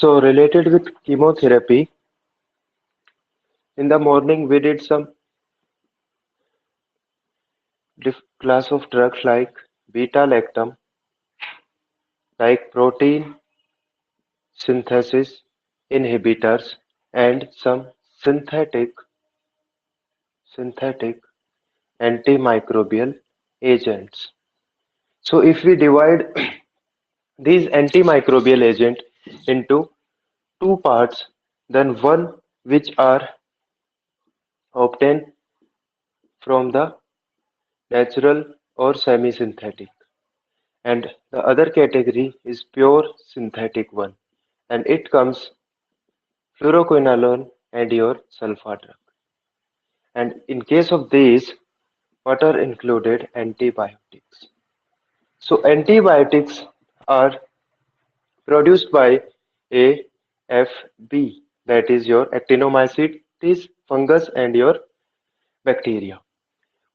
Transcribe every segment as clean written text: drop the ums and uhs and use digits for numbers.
So related with chemotherapy, in the morning we did some class of drugs like beta-lactam, like protein synthesis inhibitors, and some synthetic synthetic antimicrobial agents. So if we divide these antimicrobial agents into two parts, then one which are obtained from the natural or semi-synthetic, and the other category is pure synthetic one, and it comes fluoroquinolone and your sulfa drug. And in case of these, what are included? Antibiotics. So antibiotics are produced by AFB, that is your actinomycetes, fungus, and your bacteria.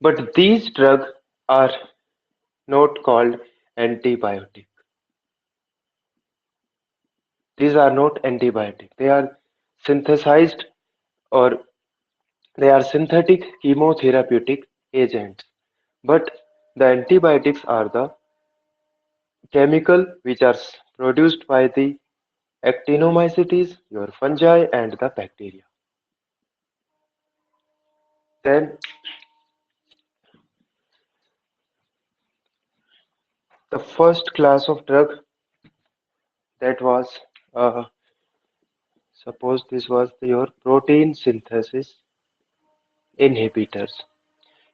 But these drugs are not called antibiotic. These are not antibiotic. They are synthesized, or they are synthetic chemotherapeutic agents. But the antibiotics are the chemical which are produced by the actinomycetes, your fungi, and the bacteria. Then the first class of drug, that was, uh, suppose this was your protein synthesis inhibitors.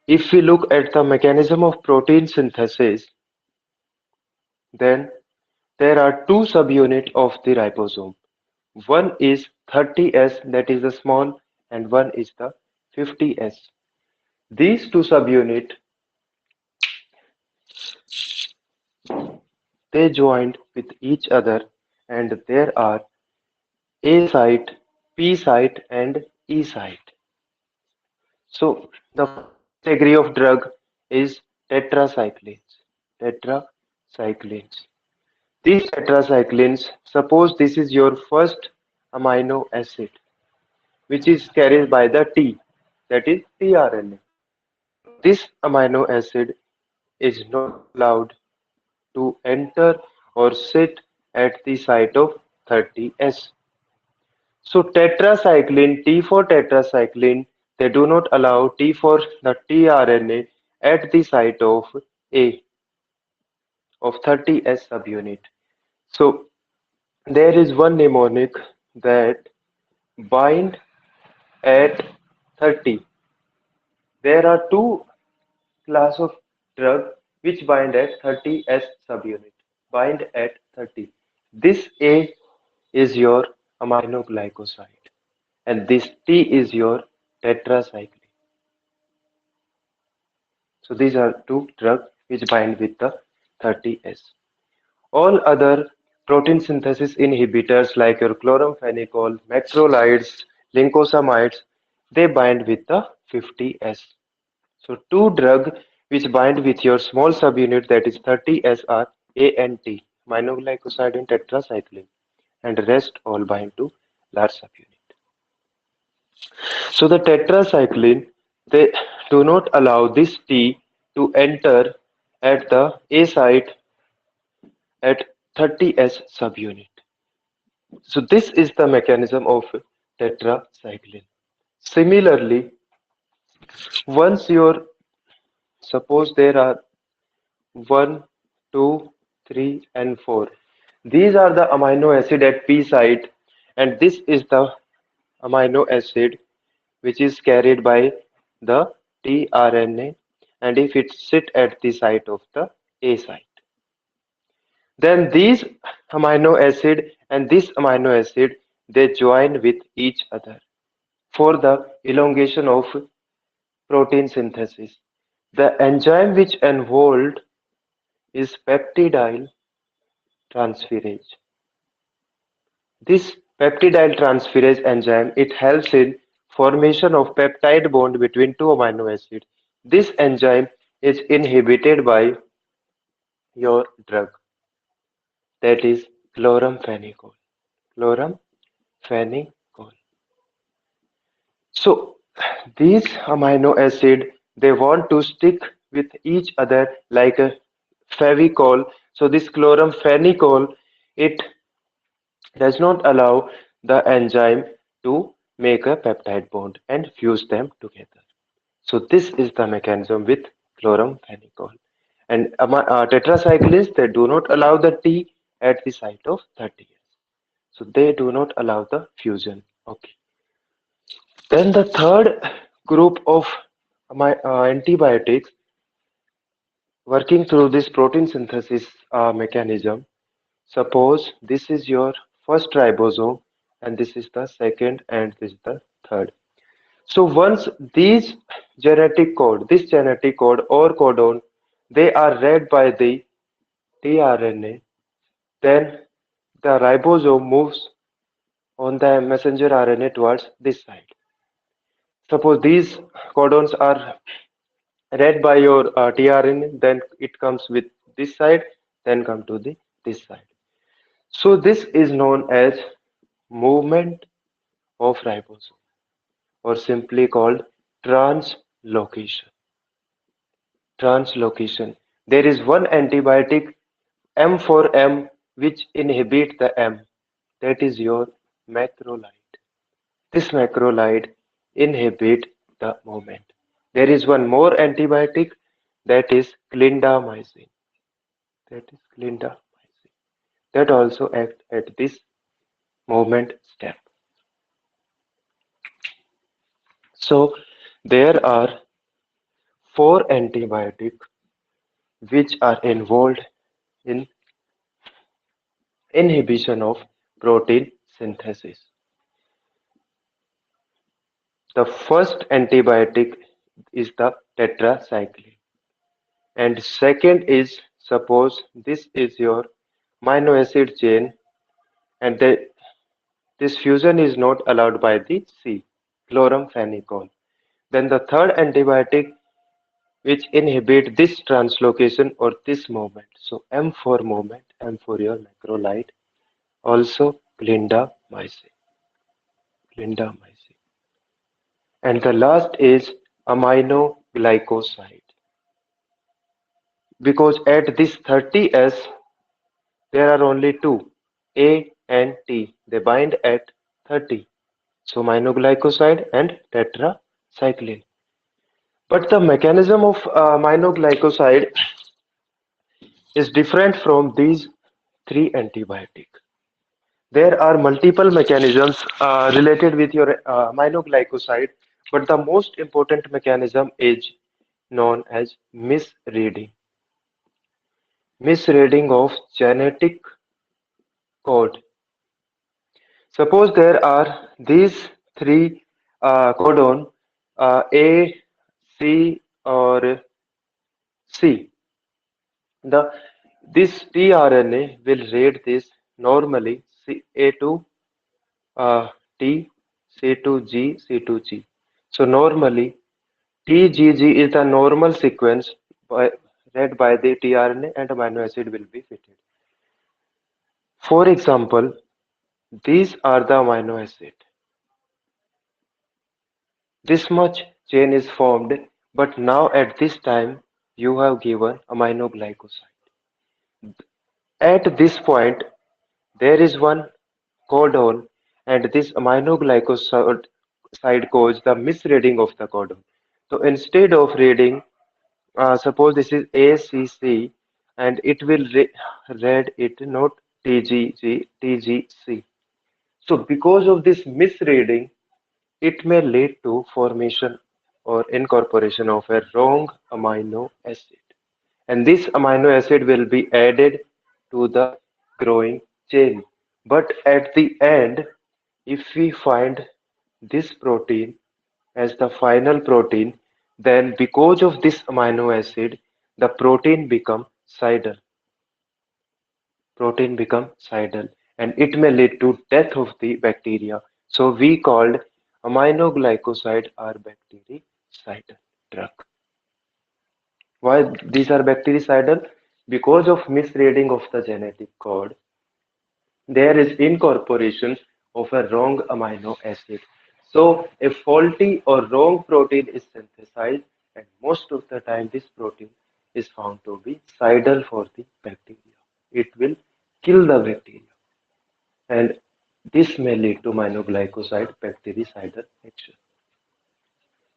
If we look at the mechanism of protein synthesis, then there are two subunits of the ribosome. One is 30S, that is the small, and one is the 50S. These two subunits, they joined with each other, and there are A site, P site, and E site. So the first category of drug is tetracyclines. Tetracyclines. These tetracyclines, suppose this is your first amino acid, which is carried by the T, that is tRNA. This amino acid is not allowed to enter or sit at the site of 30S. So tetracycline, T for tetracycline, they do not allow T for the tRNA at the site of A of 30S subunit. So there is one mnemonic that bind at 30. There are two class of drug which bind at 30S subunit. Bind at 30. This A is your aminoglycoside, and this T is your tetracycline. So these are two drugs which bind with the 30S. All other protein synthesis inhibitors like your chloramphenicol, macrolides, lincosamides, they bind with the 50S. So two drugs which bind with your small subunit, that is 30S, are A and T, aminoglycoside and tetracycline, and rest all bind to large subunit. So the tetracycline, they do not allow this T to enter at the A site at 30S subunit. So this is the mechanism of tetracycline. Similarly, once your, suppose there are 1, 2, 3, and 4. These are the amino acid at P site, and this is the amino acid which is carried by the tRNA, and if it sit at the site of the A site, then these amino acid and this amino acid, they join with each other for the elongation of protein synthesis. The enzyme which involved is peptidyl transferase. This peptidyl transferase enzyme, it helps in formation of peptide bond between two amino acids. This enzyme is inhibited by your drug, that is chloramphenicol. chloramphenicol. So these amino acid they want to stick with each other like a favicol. So this chloramphenicol it does not allow the enzyme to make a peptide bond and fuse them together. So this is the mechanism with chloramphenicol. And tetracyclines they do not allow the T at the site of 30S. So they do not allow the fusion. Okay. Then the third group of antibiotics working through this protein synthesis mechanism. Suppose this is your first ribosome and this is the second and this is the third. So once this genetic code or codon, they are read by the tRNA, then the ribosome moves on the messenger RNA towards this side. Suppose these codons are read by your tRNA, then it comes with this side, then come to the this side. So this is known as movement of ribosome, or simply called translocation. Translocation. There is one antibiotic M for M which inhibit the M. That is your macrolide. This macrolide inhibit the movement. There is one more antibiotic that is clindamycin. That is clindamycin. That also acts at this movement step. So there are four antibiotics which are involved in inhibition of protein synthesis. The first antibiotic is the tetracycline, and second is suppose this is your amino acid chain, and this fusion is not allowed by the C, chloramphenicol. Then the third antibiotic which inhibit this translocation or this movement. So M for movement, M for your macrolide, also clindamycin, clindamycin. And the last is aminoglycoside. Because at this 30S there are only two, A and T. They bind at 30. So aminoglycoside and tetracycline. But the mechanism of aminoglycoside is different from these three antibiotics. There are multiple mechanisms related with your aminoglycoside, but the most important mechanism is known as misreading. Misreading of genetic code. Suppose there are these three codon A, C, or C. The this tRNA will read this normally A2 T, C2G, C2G. So normally TGG is the normal sequence read by the tRNA and amino acid will be fitted. For example, these are the amino acid. This much chain is formed, but now at this time you have given aminoglycoside. At this point, there is one codon, and this aminoglycoside causes the misreading of the codon. So instead of reading, suppose this is ACC, and it will read it not TGG, TGC. So because of this misreading, it may lead to formation or incorporation of a wrong amino acid. And this amino acid will be added to the growing chain. But at the end, if we find this protein as the final protein, then because of this amino acid, the protein become cidal, and it may lead to death of the bacteria. So we called aminoglycoside are bactericidal drug. Why these are bactericidal? Because of misreading of the genetic code. there is incorporation of a wrong amino acid. So a faulty or wrong protein is synthesized, and most of the time this protein is found to be suicidal for the bacteria. It will kill the bacteria, and this may lead to monoglycoside bactericidal action.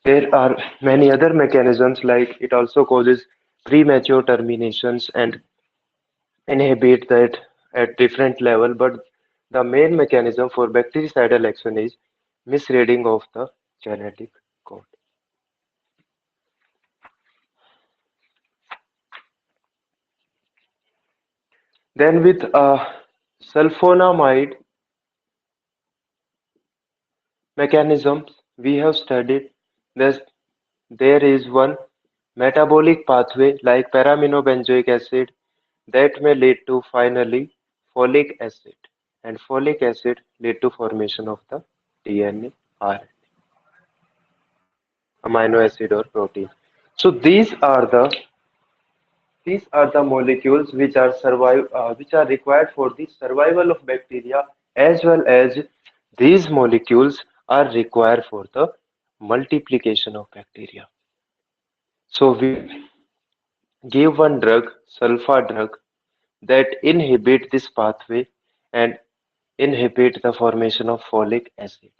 There are many other mechanisms, like it also causes premature terminations and inhibit that at different level, but the main mechanism for bactericidal action is misreading of the genetic code. Then with sulfonamide mechanisms, we have studied that there is one metabolic pathway like paraminobenzoic acid that may lead to finally folic acid, and folic acid lead to formation of the DNA, RNA, amino acid or protein. So these are the molecules which are required for the survival of bacteria, as well as these molecules are required for the multiplication of bacteria. So we give one drug, sulfa drug, that inhibit this pathway and inhibit the formation of folic acid.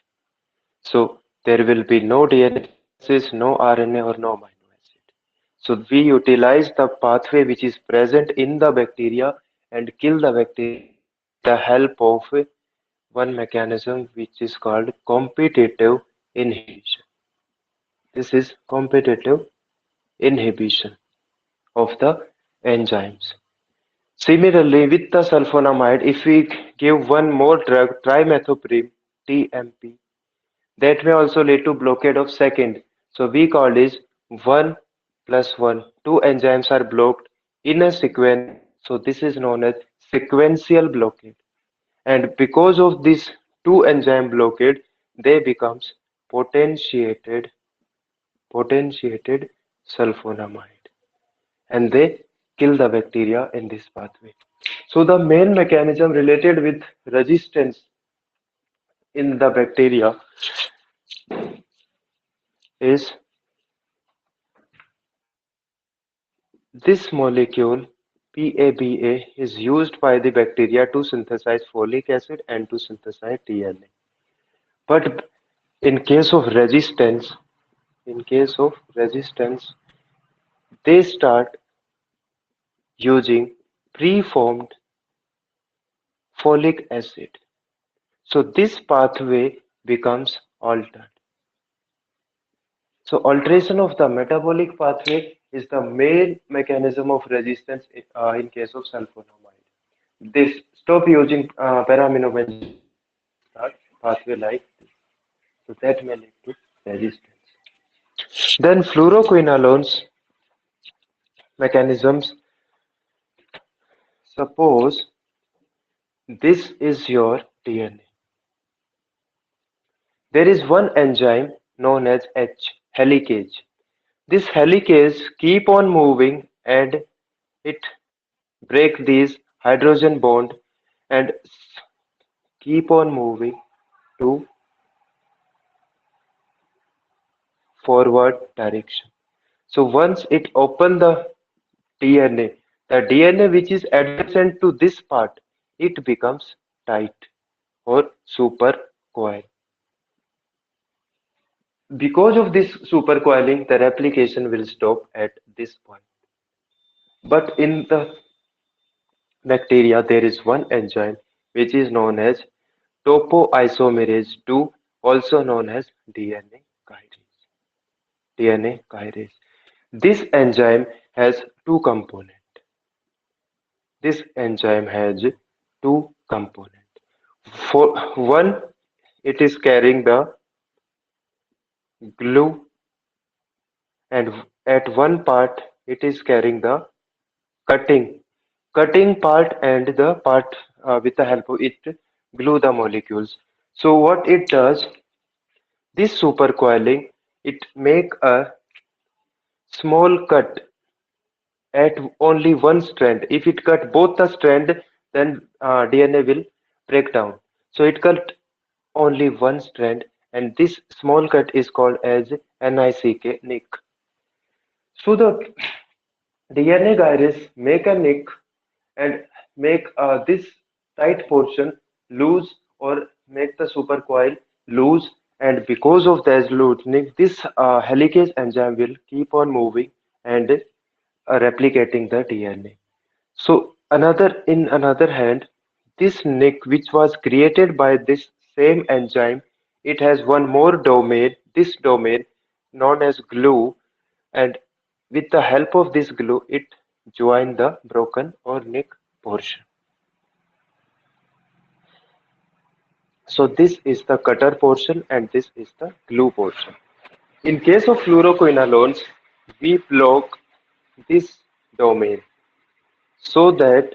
So there will be no DNA synthesis, no RNA or no amino acid. So we utilize the pathway which is present in the bacteria and kill the bacteria with the help of one mechanism which is called competitive inhibition. This is competitive inhibition of the enzymes. Similarly, with the sulfonamide, if we give one more drug, trimethoprim, TMP, that may also lead to blockade of second. So we call this 1 plus 1. Two enzymes are blocked in a sequence. So this is known as sequential blockade. And because of this two enzyme blockade, they becomes potentiated potentiated sulfonamide, and they kill the bacteria in this pathway. So the main mechanism related with resistance in the bacteria is this molecule PABA is used by the bacteria to synthesize folic acid and to synthesize DNA. But in case of resistance, in case of resistance, they start using preformed folic acid. So this pathway becomes altered. So alteration of the metabolic pathway is the main mechanism of resistance in case of sulfonamide. This stop using paraminophenol start pathway like this. So that may lead to resistance. Then fluoroquinolones mechanisms. Suppose this is your DNA. There is one enzyme known as H helicase. This helicase keep on moving and it break these hydrogen bond and keep on moving to forward direction. So once it open the DNA which is adjacent to this part, it becomes tight or super coil. Because of this supercoiling, the replication will stop at this point. But in the bacteria, there is one enzyme which is known as topoisomerase 2, also known as DNA kyrase. DNA kyrase. This enzyme has two components. This enzyme has two components. For one, it is carrying the glue, and at one part, it is carrying the cutting cutting part, and the part with the help of it glue the molecules. So what it does, this supercoiling, it make a small cut at only one strand. If it cut both the strand, then DNA will break down. So it cut only one strand, and this small cut is called as nick. So the DNA gyres make a nick and make this tight portion loose or make the supercoil loose, and because of this loosening, this helicase enzyme will keep on moving and replicating the DNA. So in another hand, this nick which was created by this same enzyme, it has one more domain, this domain known as glue, and with the help of this glue, it join the broken or nick portion. So this is the cutter portion and this is the glue portion. In case of fluoroquinolones, we block this domain so that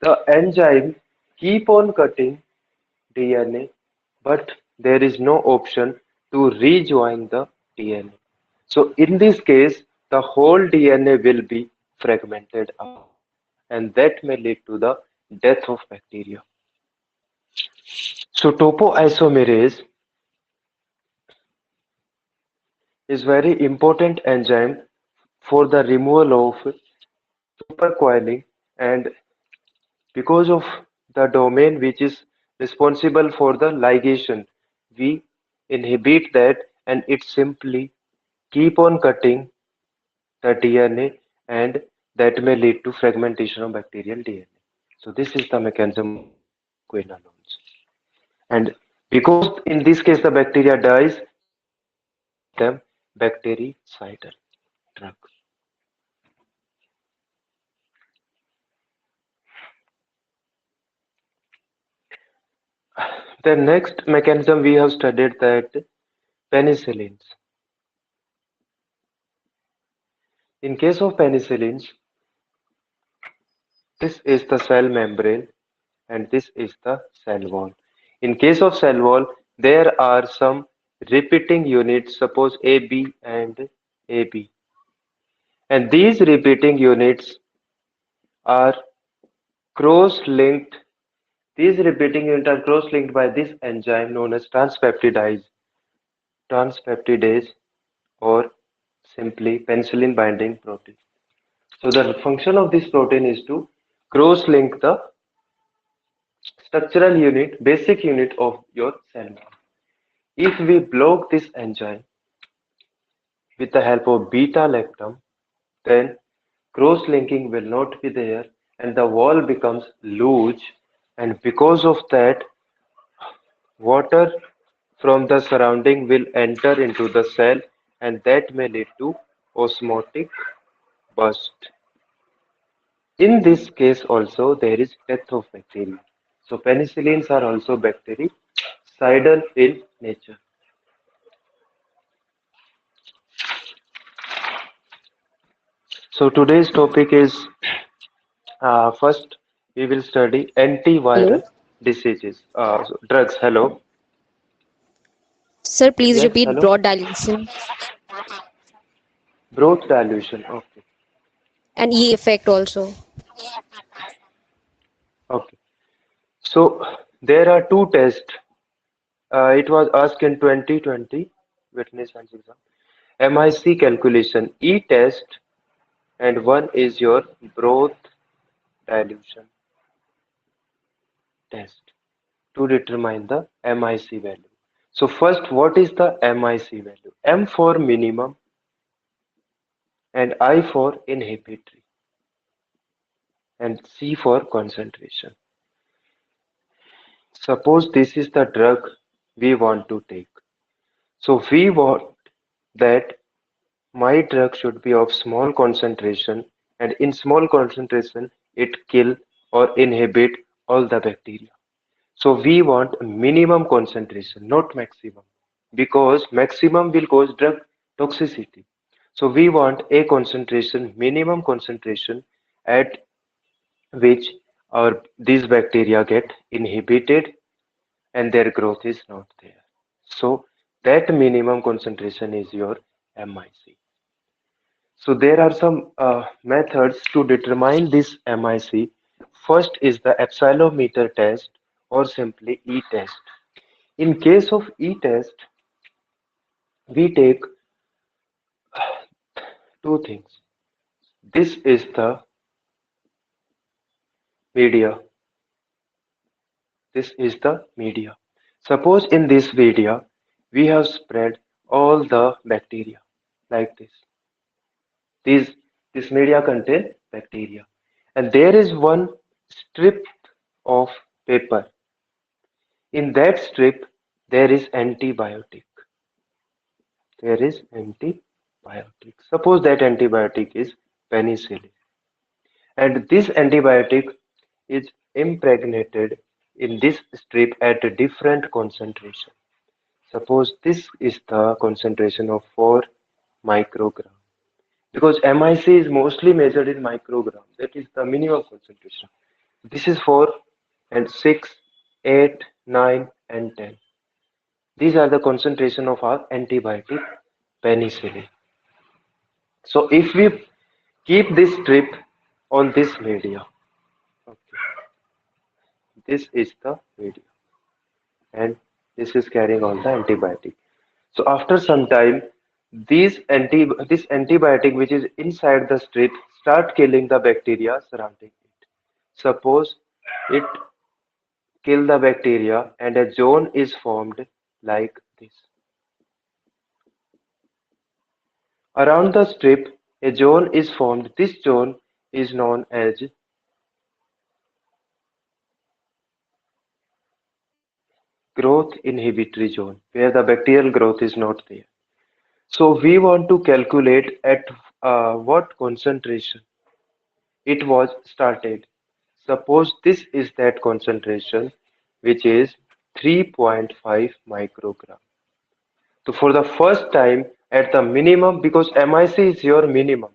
the enzyme keep on cutting DNA, but there is no option to rejoin the DNA. So in this case, the whole DNA will be fragmented apart, and that may lead to the death of bacteria. So topoisomerase is very important enzyme for the removal of supercoiling, and because of the domain which is responsible for the ligation, we inhibit that and it simply keep on cutting the DNA, and that may lead to fragmentation of bacterial DNA. So this is the mechanism of fluoroquinolones. And because in this case the bacteria dies, so we call them bactericidal drug. The next mechanism we have studied that penicillins. In case of penicillins, this is the cell membrane and this is the cell wall. In case of cell wall, there are some repeating units, suppose AB and AB. And these repeating units are cross-linked. These repeating units are cross-linked by this enzyme known as transpeptidase, or simply penicillin binding protein. So the function of this protein is to cross-link the structural unit, basic unit of your cell wall. If we block this enzyme with the help of beta-lactam, then cross-linking will not be there and the wall becomes loose, and because of that, water from the surrounding will enter into the cell and that may lead to osmotic burst. In this case also there is death of bacteria. So penicillins are also bactericidal in nature. So today's topic is first we will study antiviral Hello. diseases. Drugs. Hello. Sir, please Yes. repeat Hello. broad dilution Broth dilution. Okay. and E effect also. Okay. So there are two tests. It was asked in 2020 witness and exam. MIC calculation E test, and one is your broth dilution test to determine the MIC value. So first, what is the MIC value? M for minimum and I for inhibitory and C for concentration. Suppose this is the drug we want to take. So we want that my drug should be of small concentration, and in small concentration it kill or inhibit all the bacteria. So we want minimum concentration, not maximum, because maximum will cause drug toxicity. So we want a concentration, minimum concentration at which our these bacteria get inhibited and their growth is not there. So that minimum concentration is your MIC. So there are some methods to determine this MIC. First is the epsilometer test, or simply e-test. In case of e-test, we take two things. This is the media. This is the media. Suppose in this media, we have spread all the bacteria like this. These, this media contain bacteria. And there is one strip of paper. In that strip, there is antibiotic. There is antibiotic. Suppose that antibiotic is penicillin. And this antibiotic is impregnated in this strip at a different concentration. Suppose this is the concentration of 4 microgram. Because MIC is mostly measured in microgram. That is the minimum concentration. This is 4 and 6, 8, 9 and 10. These are the concentration of our antibiotic penicillin. So if we keep this strip on this media, okay, this is the media and this is carrying all the antibiotic. So after some time, this antibiotic which is inside the strip start killing the bacteria surrounding it. Suppose it kill the bacteria and a zone is formed like this. Around the strip, a zone is formed. This zone is known as growth inhibitory zone, where the bacterial growth is not there. So we want to calculate at what concentration it was started. Suppose this is that concentration, which is 3.5 microgram. So for the first time at the minimum, because MIC is your minimum.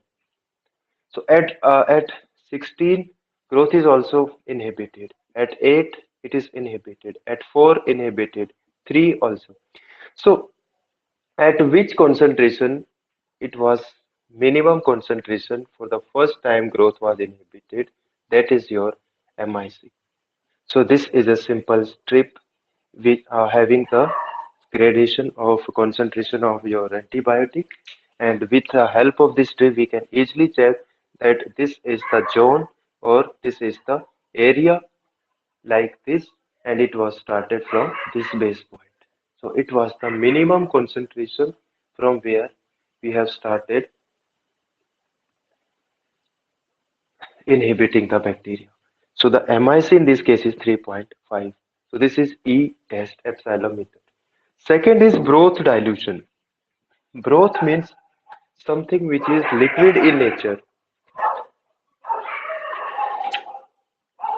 So at 16, growth is also inhibited. At 8, it is inhibited. At 4, inhibited. 3 also. So at which concentration it was minimum concentration for the first time growth was inhibited, that is your MIC. So this is a simple strip with having the gradation of concentration of your antibiotic, and with the help of this strip we can easily check that this is the zone or this is the area like this, and it was started from this base point. So it was the minimum concentration from where we have started inhibiting the bacteria. So the MIC in this case is 3.5. So this is E test epsilon method. Second is broth dilution. Broth means something which is liquid in nature.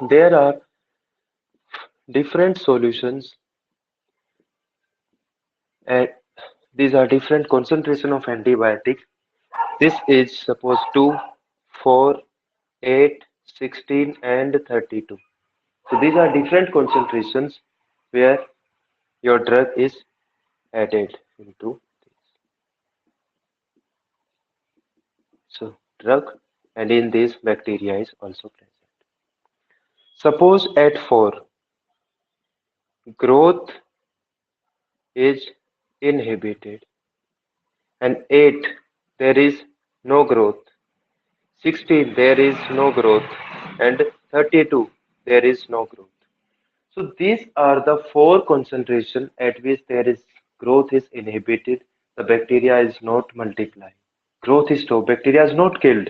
There are different solutions and these are different concentration of antibiotic. This is suppose 2, 4, 8, 16 and 32. So these are different concentrations where your drug is added into this. So drug and in this bacteria is also present. Suppose at 4 growth is inhibited and 8 there is no growth, 16 there is no growth and 32 there is no growth. So these are the 4 concentration at which there is growth is inhibited, the bacteria is not multiplying. Growth is stopped, bacteria is not killed,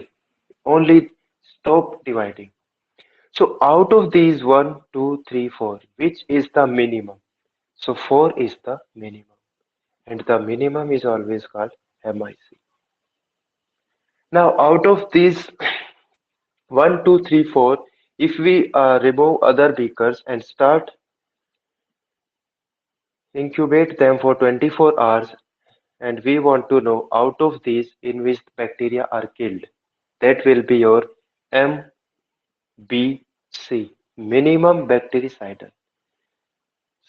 only stop dividing. So out of these 1, 2, 3, 4, which is the minimum? So 4 is the minimum and the minimum is always called MIC. Now out of these 1, 2, 3, 4, if we remove other beakers and start incubate them for 24 hours and we want to know out of these in which bacteria are killed, that will be your MBC, minimum bactericidal.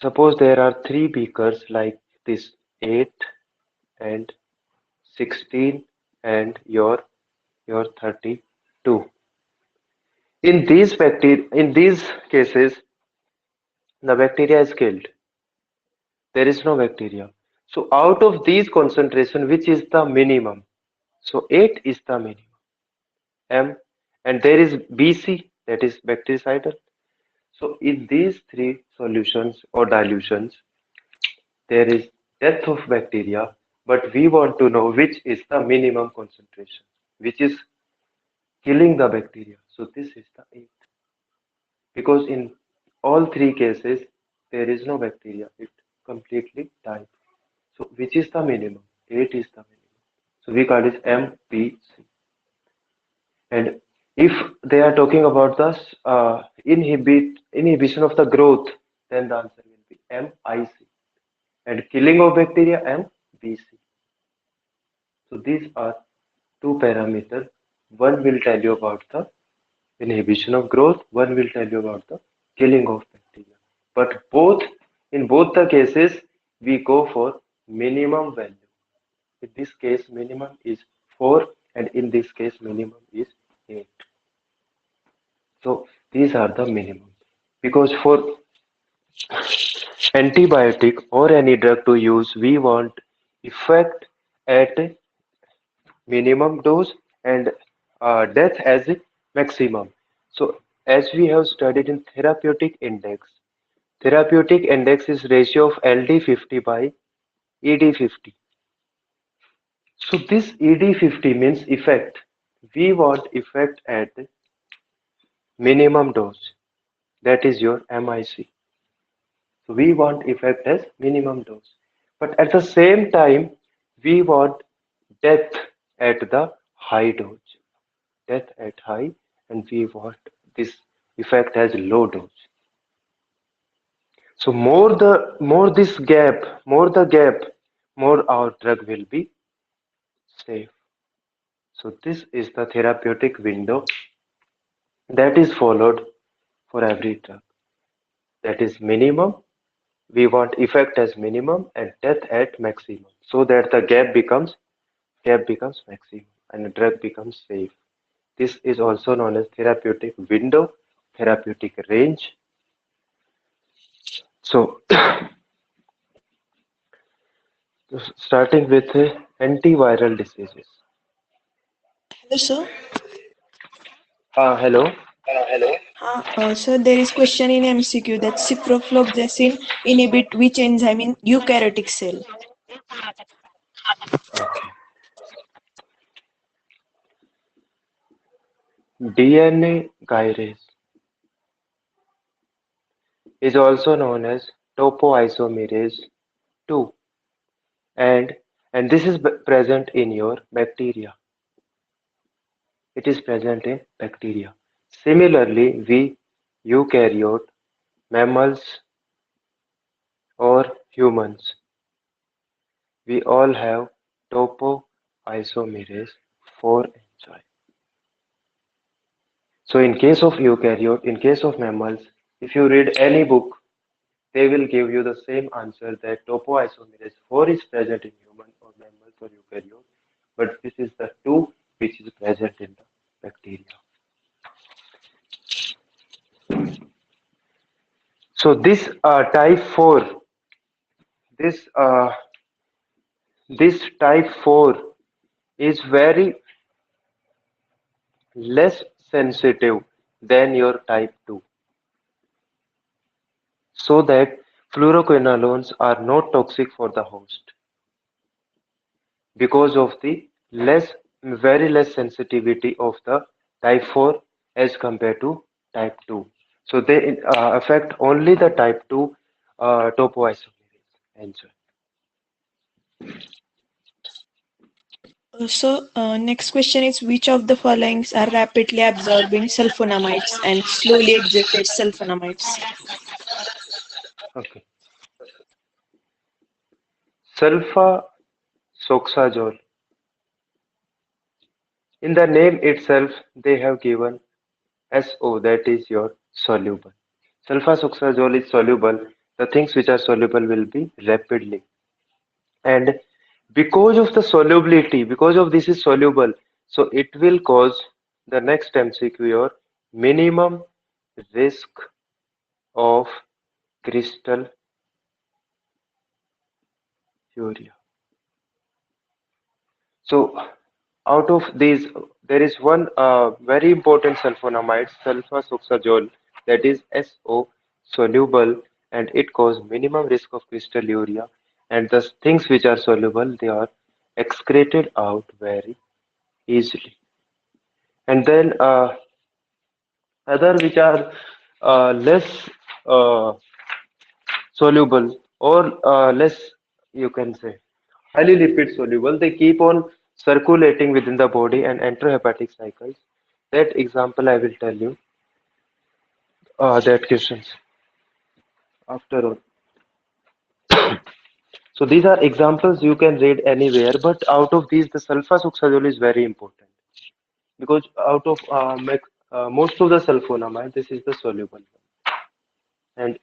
Suppose there are 3 beakers like this, 8 and 16 and your 32. In these cases, The bacteria is killed. There is no bacteria. So out of these concentration, which is the minimum? So 8 is the minimum. M, and there is BC, that is bactericidal. So in these three solutions or dilutions, there is death of bacteria, but we want to know which is the minimum concentration, which is killing the bacteria. So this is the 8. Because in all three cases, there is no bacteria. It completely died. So which is the minimum? 8 is the minimum. So we call it MPC. And if they are talking about the inhibition of the growth, then the answer will be MIC. And killing of bacteria, MBC. So these are two parameters. One will tell you about the inhibition of growth, one will tell you about the killing of bacteria. But in both the cases, we go for minimum value. In this case, minimum is 4, and in this case, minimum is 8. So these are the minimum. Because for antibiotic or any drug to use, we want effect at minimum dose and death as a maximum. So as we have studied in therapeutic index is ratio of LD50 by ED50. So this ED50 means effect. We want effect at minimum dose. That is your MIC. So we want effect as minimum dose. But at the same time, we want death at the high dose. Death at high, and we want this effect as low dose. So more the gap, more our drug will be safe. So this is the therapeutic window that is followed for every drug. That is minimum. We want effect as minimum and death at maximum, so that the gap becomes maximum and the drug becomes safe. This is also known as therapeutic window, therapeutic range. So starting with antiviral diseases. Hello, sir. Hello. Sir, there is question in MCQ that ciprofloxacin inhibit which enzyme in eukaryotic cell? Okay. DNA gyrase is also known as topoisomerase 2, and this is present in your bacteria. It is present in bacteria. Similarly, we eukaryote, mammals or humans, we all have topoisomerase 4 enzyme. So in case of eukaryote, in case of mammals, if you read any book, they will give you the same answer that topoisomerase 4 is present in human or mammals or eukaryote, but this is the 2 which is present in the bacteria. So type 4, this this type 4 is very less sensitive than your type 2, so that fluoroquinolones are not toxic for the host because of the very less sensitivity of the type 4 as compared to type 2. So they affect only the type 2 topoisomerase enzyme. Next question is which of the following are rapidly absorbing sulfonamides and slowly exerted sulfonamides? Okay. Sulfasoxazole. In the name itself, they have given SO, that is your soluble. Sulfasoxazole is soluble. The things which are soluble will be rapidly. And because of the solubility, because of this is soluble, so it will cause the next MCQ, your minimum risk of crystal urea. So out of these, there is one very important sulfonamide, sulfasoxazole, that is SO soluble, and it causes minimum risk of crystal urea. And the things which are soluble, they are excreted out very easily. And then other which are less uh, soluble or less, you can say, highly lipid soluble, they keep on circulating within the body and enter hepatic cycles. That example I will tell you that questions after all. So these are examples you can read anywhere, but out of these, the sulfasoxazole is very important because out of most of the sulfonamide, this is the soluble one. And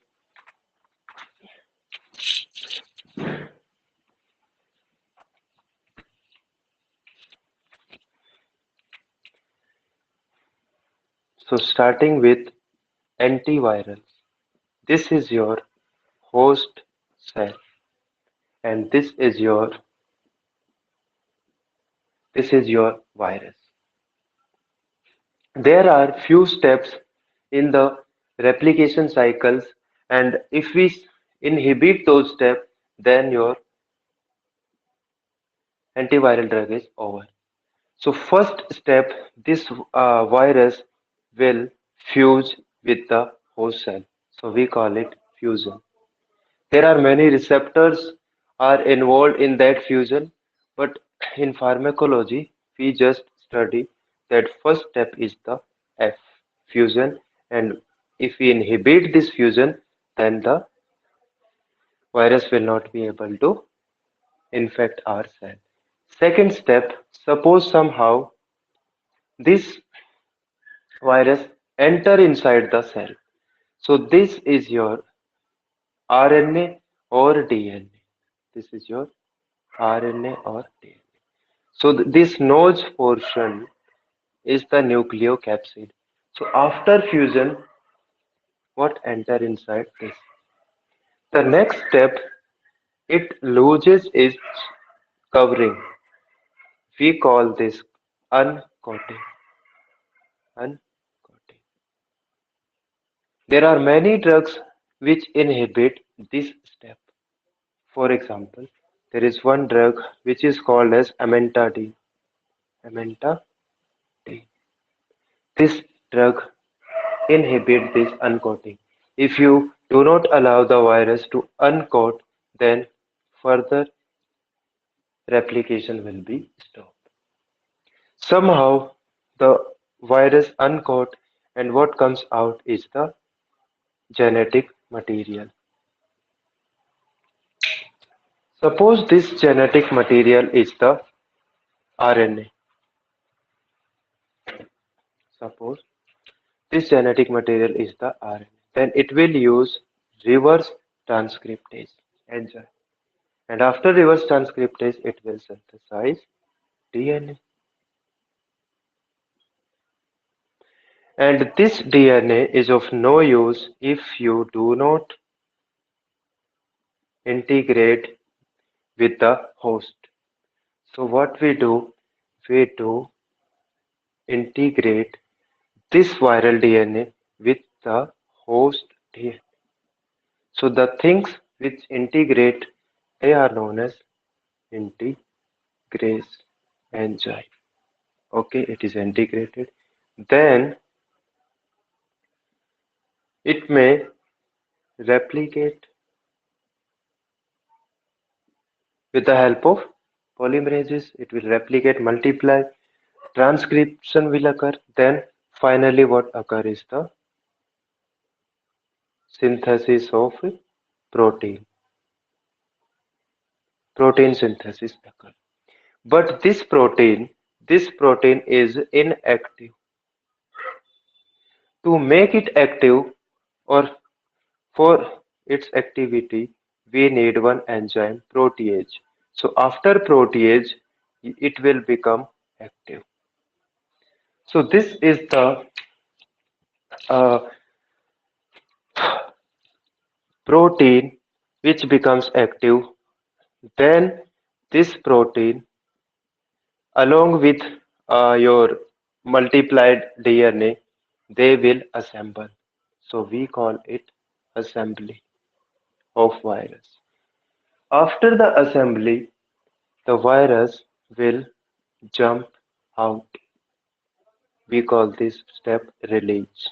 so starting with antivirals, this is your host cell, and this is your virus. There are few steps in the replication cycles, and if we inhibit those steps, then your antiviral drug is over. So first step, this virus will fuse with the host cell. So we call it fusion. There are many receptors are involved in that fusion, but in pharmacology, we just study that first step is the F fusion, and if we inhibit this fusion, then the virus will not be able to infect our cell. Second step, suppose somehow this virus enter inside the cell. So this is your RNA or DNA. This is your RNA or DNA. So this nose portion is the nucleocapsid. So after fusion, what enter inside this? The next step, it loses its covering. We call this uncoating. Uncoating. There are many drugs which inhibit this step. For example, there is one drug which is called as amantadine. Amantadine. This drug inhibit this uncoating. If you do not allow the virus to uncoat, then further replication will be stopped. Somehow the virus uncoat and what comes out is the genetic material. Suppose this genetic material is the RNA. Suppose this genetic material is the RNA. Then it will use reverse transcriptase enzyme. And after reverse transcriptase, it will synthesize DNA. And this DNA is of no use if you do not integrate with the host. So what we do integrate this viral DNA with the host DNA. So the things which integrate, they are known as integrase enzyme. Okay, it is integrated. Then it may replicate with the help of polymerases. It will replicate, multiply, transcription will occur. Then finally what occur is the synthesis of protein. Protein synthesis occur. But this protein is inactive. To make it active or for its activity, we need one enzyme, protease. So after protease, it will become active. So this is the uh, protein which becomes active, then this protein along with your multiplied DNA, they will assemble. So we call it assembly of virus. After the assembly, the virus will jump out. We call this step release.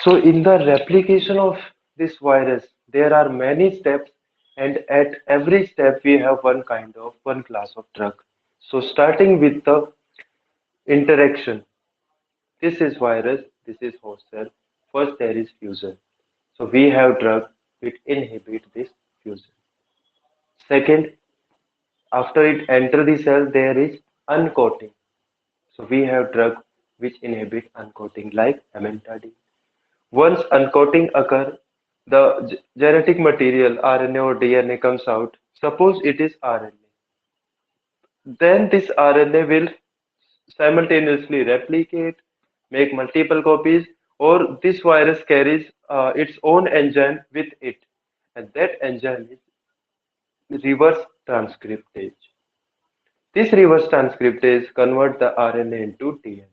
So in the replication of this virus, there are many steps, and at every step we have one class of drug. So starting with the interaction, this is virus, this is host cell. First there is fusion. So we have drug which inhibit this fusion. Second, after it enter the cell, there is uncoating. So we have drug which inhibit uncoating like amantadine. Once uncoating occur, the genetic material RNA or DNA comes out. Suppose it is RNA. Then this RNA will simultaneously replicate, make multiple copies, or this virus carries its own enzyme with it. And that enzyme is reverse transcriptase. This reverse transcriptase converts the RNA into DNA.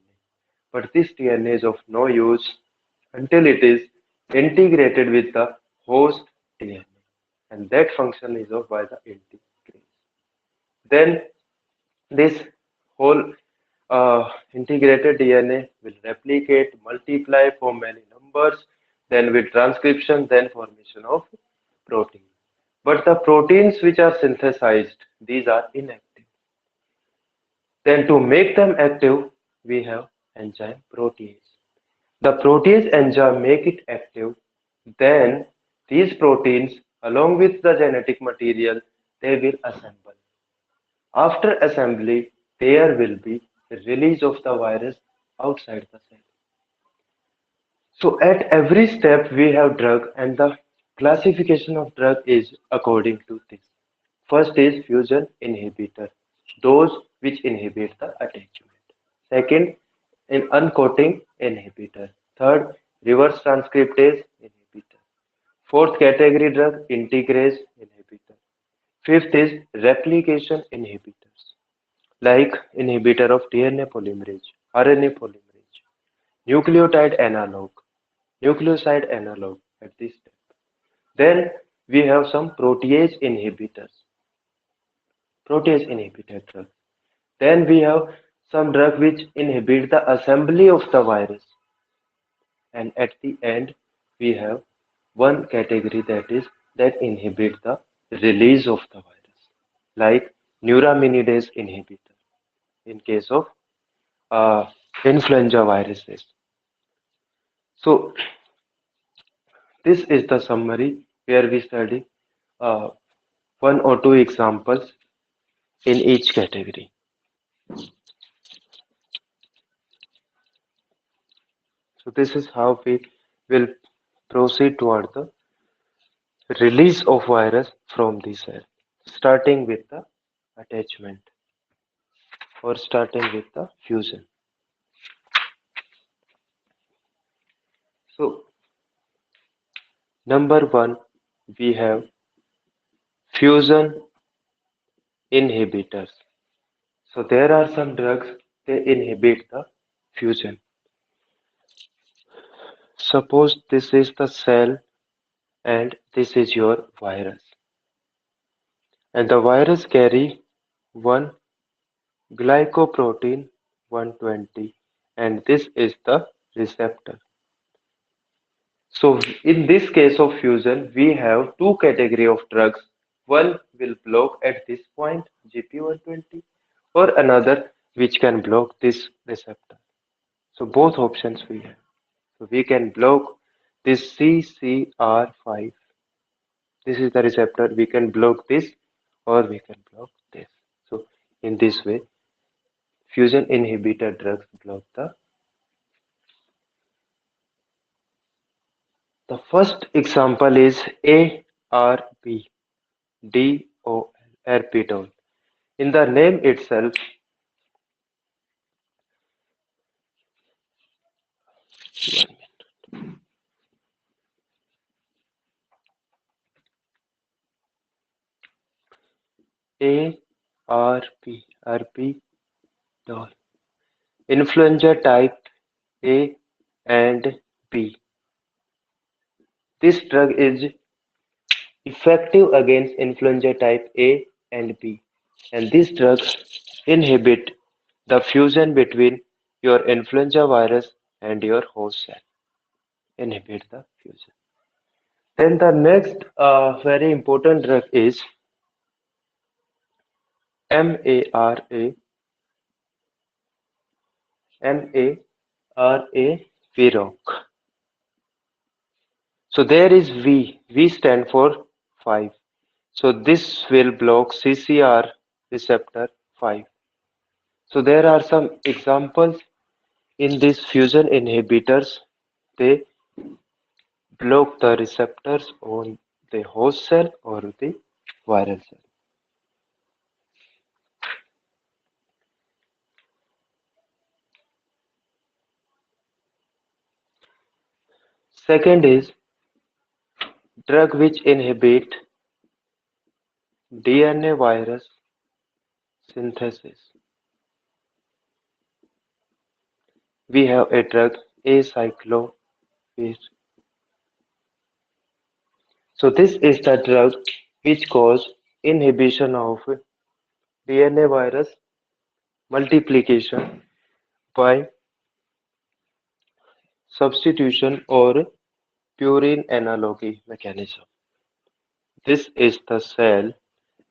But this DNA is of no use until it is integrated with the host DNA. And that function is of by the integrase. Then this whole integrated DNA will replicate, multiply, form many numbers, then with transcription, then formation of protein. But the proteins which are synthesized, these are inactive. Then to make them active, we have enzyme protease. The protease enzyme make it active, then these proteins along with the genetic material, they will assemble. After assembly, there will be release of the virus outside the cell. So at every step we have drug, and the classification of drug is according to this. First is fusion inhibitor, those which inhibit the attachment. Second, in uncoating inhibitor. Third, reverse transcriptase inhibitor. Fourth category drug, integrase inhibitor. Fifth is replication inhibitors, like inhibitor of DNA polymerase, RNA polymerase, nucleotide analog, nucleoside analog at this step. Then we have some protease inhibitor drugs. Then we have some drug which inhibit the assembly of the virus. And at the end, we have one category that inhibit the release of the virus, like neuraminidase inhibitor in case of uh, influenza viruses. So this is the summary where we study uh, one or two examples in each category. So this is how we will proceed toward the release of virus from the cell, starting with the attachment or starting with the fusion. So number one, we have fusion inhibitors. So there are some drugs they inhibit the fusion. Suppose this is the cell and this is your virus, and the virus carry one glycoprotein 120, and this is the receptor. So in this case of fusion, we have two category of drugs. One will block at this point, GP120, or another which can block this receptor. So both options we have. So we can block this CCR5. This is the receptor. We can block this or we can block this. So in this way, fusion inhibitor drugs block the first example is ARB, DOL, Erbitol. In the name itself, ARP, doll. Influenza type A and B. This drug is effective against influenza type A and B, and this drug inhibit the fusion between your influenza virus and your host cell. Inhibit the fusion. Then the next very important drug is MARA, MARA VROC. So there is V. V stand for 5. So this will block CCR receptor 5. So there are some examples in these fusion inhibitors. They block the receptors on the host cell or the viral cell. Second is drug which inhibit DNA virus synthesis. We have a drug acyclovir. So this is the drug which cause inhibition of DNA virus multiplication by substitution or purine analogy mechanism. This is the cell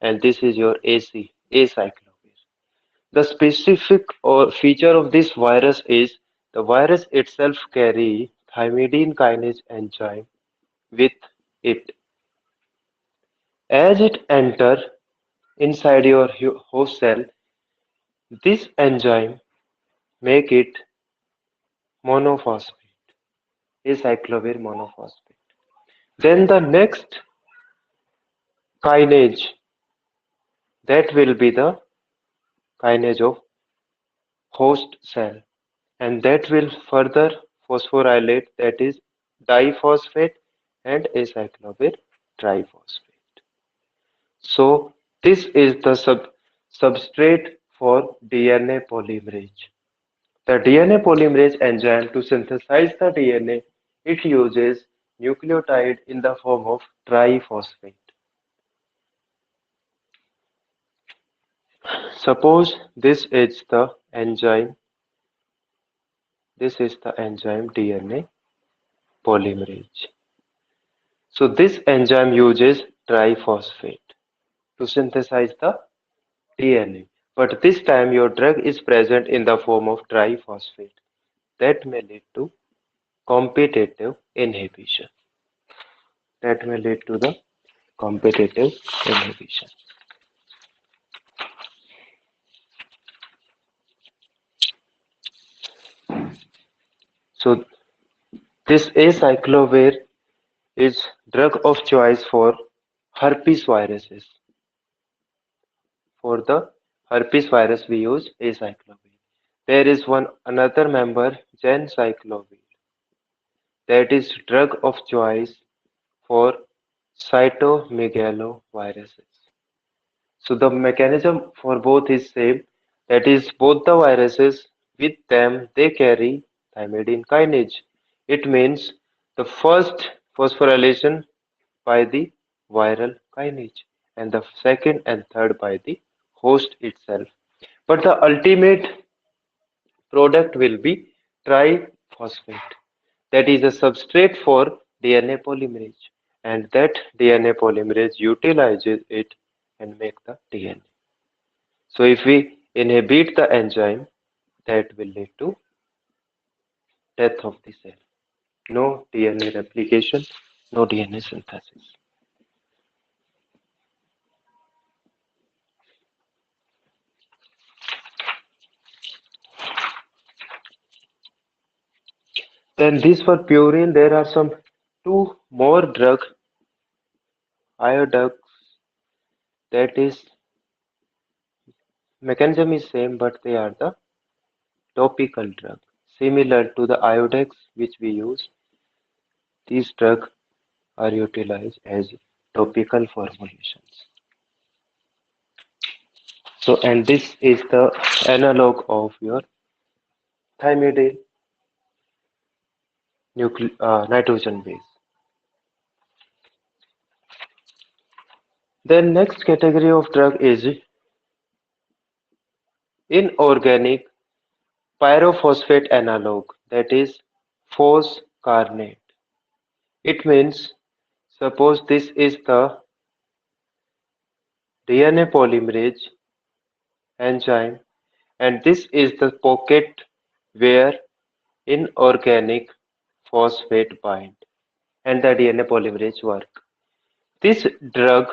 and this is your AC, acyclovir. The specific or feature of this virus is the virus itself carry thymidine kinase enzyme with it. As it enter inside your host cell, this enzyme make it monophosphate, acyclovir monophosphate. Then the next kinase, that will be the kinase of host cell, and that will further phosphorylate, that is diphosphate and acyclovir triphosphate. So this is the substrate for DNA polymerase. The DNA polymerase enzyme to synthesize the DNA, it uses nucleotide in the form of triphosphate. Suppose this is the enzyme DNA polymerase. So this enzyme uses triphosphate to synthesize the DNA. But this time your drug is present in the form of triphosphate. That may lead to competitive inhibition. That may lead to the competitive inhibition. So this acyclovir is drug of choice for herpes viruses. For the herpes virus we use acyclovir. There is one another member gencyclovir, that is drug of choice for cytomegaloviruses. So the mechanism for both is same, that is both the viruses, with them they carry thymidine kinase. It means the first phosphorylation by the viral kinase and the second and third by the host itself. But the ultimate product will be triphosphate, that is a substrate for DNA polymerase, and that DNA polymerase utilizes it and make the DNA. So if we inhibit the enzyme, that will lead to death of the cell. No DNA replication, no DNA synthesis. Then this for purine, there are some two more drug ioducts, that is mechanism is same but they are the topical drug. Similar to the iodex which we use, these drugs are utilized as topical formulations. So, and this is the analog of your thymidine nitrogen base. Then next category of drug is inorganic pyrophosphate analog, that is phoscarnate. It means, suppose this is the DNA polymerase enzyme and this is the pocket where inorganic phosphate bind and the DNA polymerase work. This drug,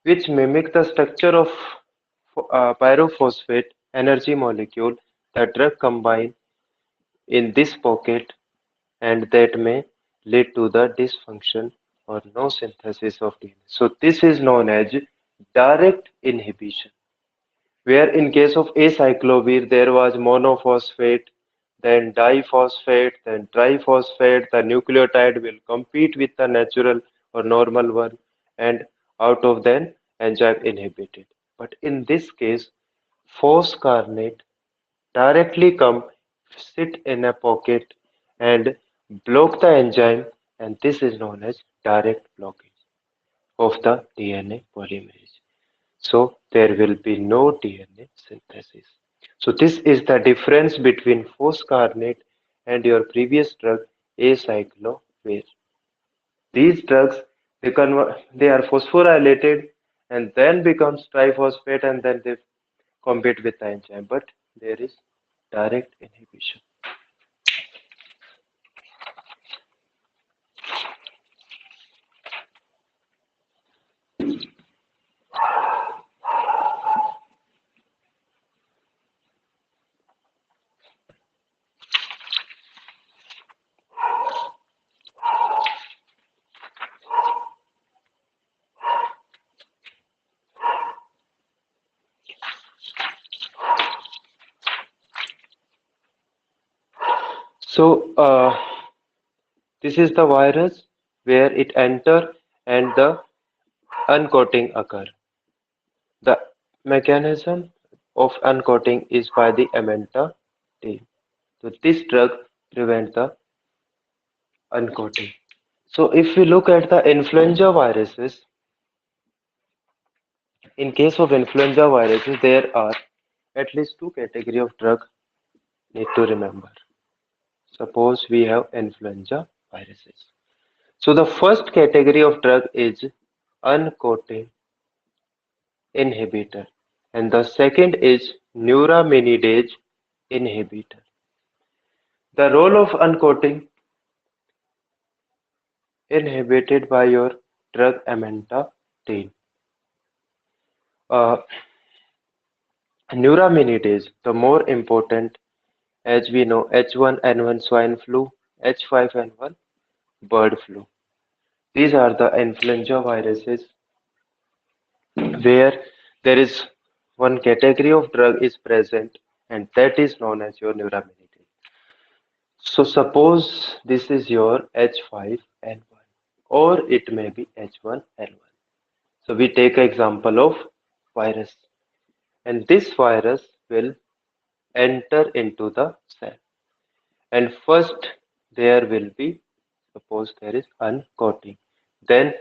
which mimic the structure of pyrophosphate energy molecule, the drug combine in this pocket and that may lead to the dysfunction or no synthesis of DNA. So this is known as direct inhibition, where in case of acyclovir there was monophosphate, then diphosphate, then triphosphate, the nucleotide will compete with the natural or normal one and out of then enzyme inhibited. But in this case, phoscarnate directly come sit in a pocket and block the enzyme and this is known as direct blockage of the DNA polymerase. So there will be no DNA synthesis. So this is the difference between phoscarnate and your previous drug acyclovir. These drugs they are phosphorylated and then becomes triphosphate and then they compete with the enzyme, but there is direct inhibition. So this is the virus where it enter and the uncoating occur. The mechanism of uncoating is by the amenta tail. So this drug prevent the uncoating. So if we look at the influenza viruses, in case of influenza viruses, there are at least two category of drug need to remember. Suppose we have influenza viruses. So the first category of drug is uncoating inhibitor and the second is neuraminidase inhibitor. The role of uncoating inhibited by your drug amantadine. Uh, Neuraminidase, the more important, as we know, H1N1 swine flu, H5N1 bird flu. These are the influenza viruses where there is one category of drug is present and that is known as your neuraminidase. So suppose this is your H5N1 or it may be H1N1. So we take example of virus and this virus will enter into the cell and first there will be, suppose there is uncoating, then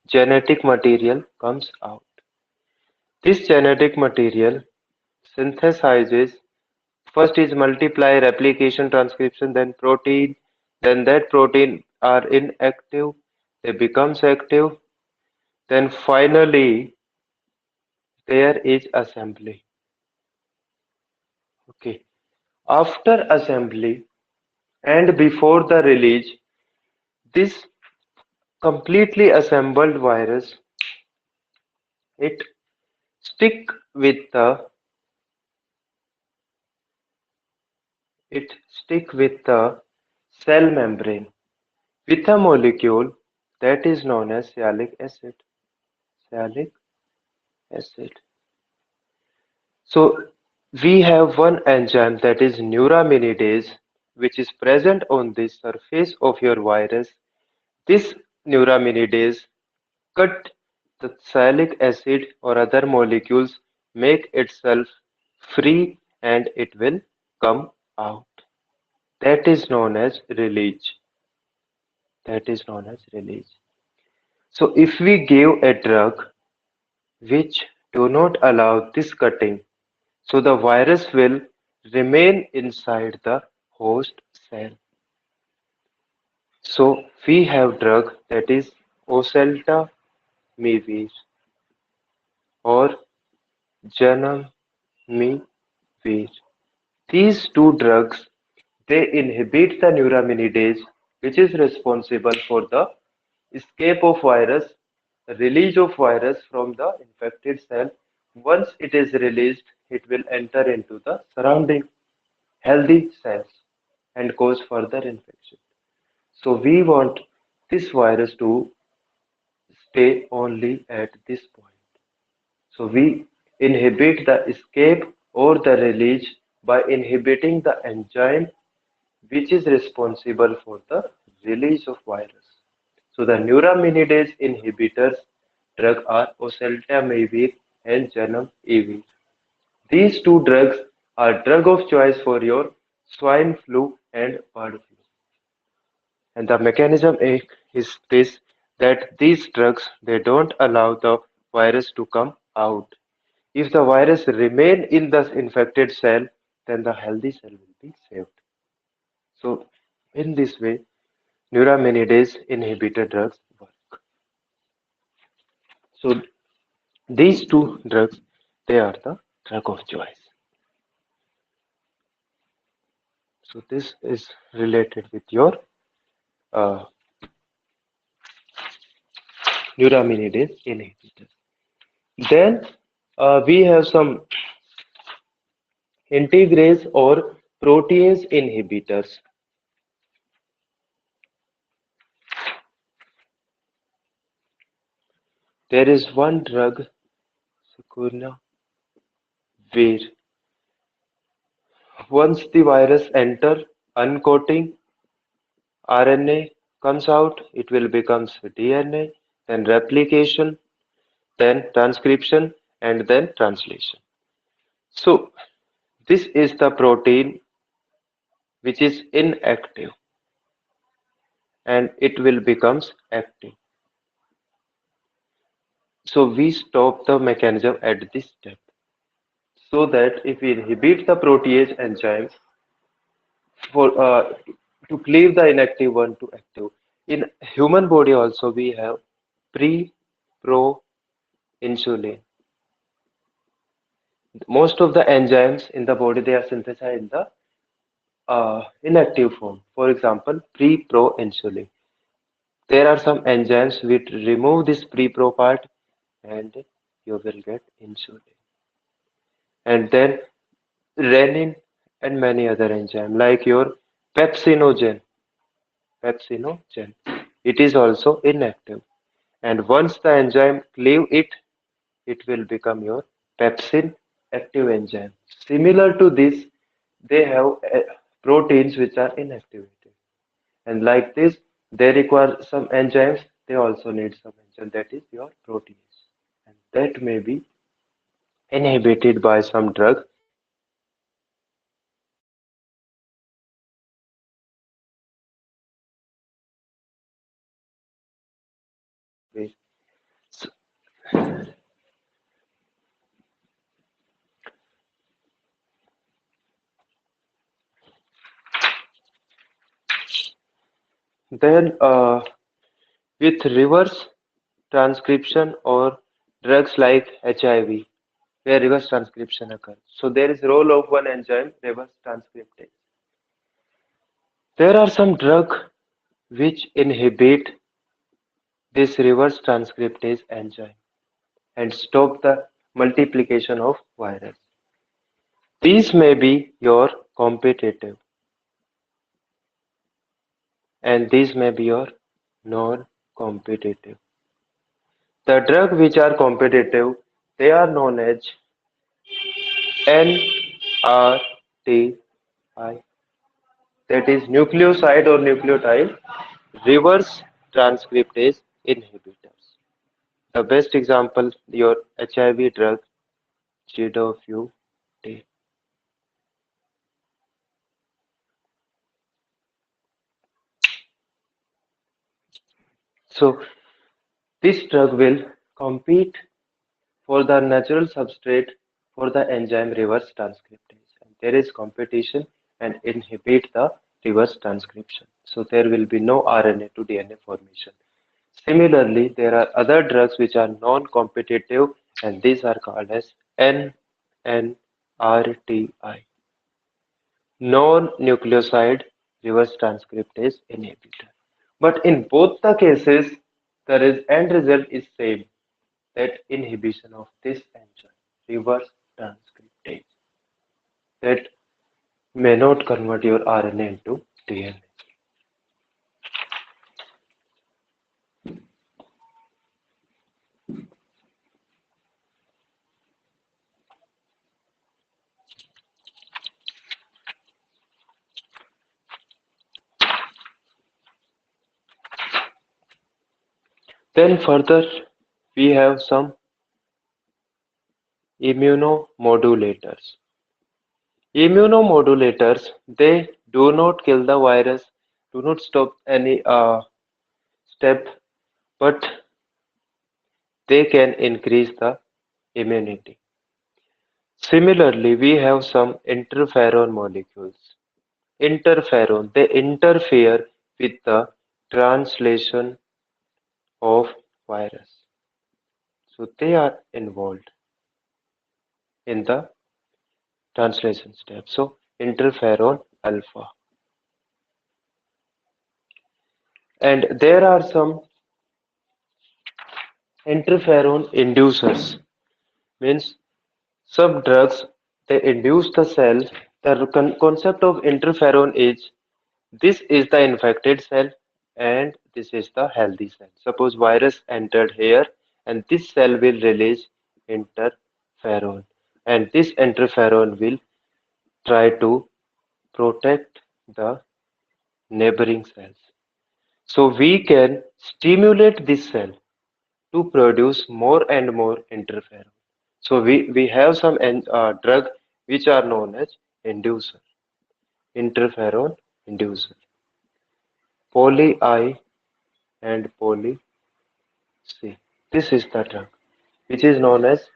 genetic material comes out. This genetic material synthesizes, first is multiply, replication, transcription, then protein, then that protein are inactive, they becomes active, then finally there is assembly. Okay. After assembly and before the release, this completely assembled virus it stick with the it stick with the cell membrane with a molecule that is known as sialic acid. Sialic acid. So we have one enzyme that is neuraminidase which is present on the surface of your virus. This neuraminidase cut the sialic acid or other molecules make itself free and it will come out. That is known as release. That is known as release. So if we give a drug which do not allow this cutting, so the virus will remain inside the host cell. So we have drug that is oseltamivir or janamivir. These two drugs, they inhibit the neuraminidase, which is responsible for the escape of virus, release of virus from the infected cell. Once it is released, it will enter into the surrounding healthy cells and cause further infection. So we want this virus to stay only at this point. So we inhibit the escape or the release by inhibiting the enzyme which is responsible for the release of virus. So the neuraminidase inhibitors drug are oseltamivir and janamivir. These two drugs are drug of choice for your swine flu and bird flu. And the mechanism is this, that these drugs, they don't allow the virus to come out. If the virus remain in the infected cell, then the healthy cell will be saved. So in this way, neuraminidase inhibitor drugs work. So these two drugs, they are the drug of choice. So this is related with your uh, neuraminidase inhibitor. Then we have some integrase or protease inhibitors. There is one drug, Sucurnavir. Once the virus enter, uncoating RNA comes out, it will becomes DNA, then replication, then transcription, and then translation. So this is the protein which is inactive and it will becomes active. So we stop the mechanism at this step so that if we inhibit the protease enzyme for to cleave the inactive one to active. In human body also we have pre, pro, insulin. Most of the enzymes in the body they are synthesized in the inactive form. For example, pre, pro, insulin. There are some enzymes which remove this pre, pro part and you will get insulin. And then renin and many other enzymes like your pepsinogen. Pepsinogen. It is also inactive. And once the enzyme cleave it, it will become your pepsin active enzyme. Similar to this, they have proteins which are inactivated. And like this, they require some enzymes. They also need some enzyme. That is your proteins. And that may be inhibited by some drug. Then with reverse transcription or drugs like HIV, where reverse transcription occurs. So there is role of one enzyme, reverse transcriptase. There are some drugs which inhibit this reverse transcriptase enzyme and stop the multiplication of virus. These may be your competitive and these may be your non-competitive. The drugs which are competitive, they are known as NRTI, that is nucleoside or nucleotide reverse transcriptase inhibitors. The best example, your HIV drug GWT. So this drug will compete for the natural substrate for the enzyme reverse transcriptase. And there is competition and inhibit the reverse transcription. So there will be no RNA to DNA formation. Similarly, there are other drugs which are non-competitive and these are called as NNRTI, non-nucleoside reverse transcriptase inhibitor. But in both the cases, the end result is same, that inhibition of this enzyme, reverse transcriptase, that may not convert your RNA into DNA. Then further, we have some immunomodulators. Immunomodulators, they do not kill the virus, do not stop any step, but they can increase the immunity. Similarly, we have some interferon molecules. Interferon, they interfere with the translation of virus. So they are involved in the translation step. So interferon alpha. And there are some interferon inducers, means some drugs they induce the cell. The concept of interferon is this is the infected cell and this is the healthy cell. Suppose virus entered here and this cell will release interferon and this interferon will try to protect the neighboring cells. So we can stimulate this cell to produce more and more interferon. So we have some drug which are known as inducer, interferon inducer, poly I and poly C. This is the drug which is known as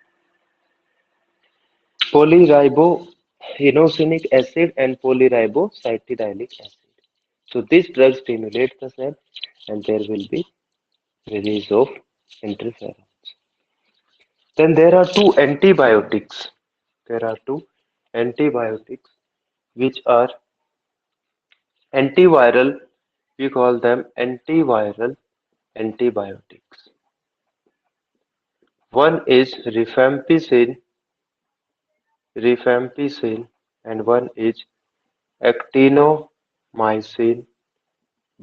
polyriboinosinic acid and polyribocytidinic acid. So this drug stimulates the cell and there will be release of interferon. Then there are two antibiotics. There are two antibiotics which are antiviral. We call them antiviral antibiotics. One is rifampicin, and one is actinomycin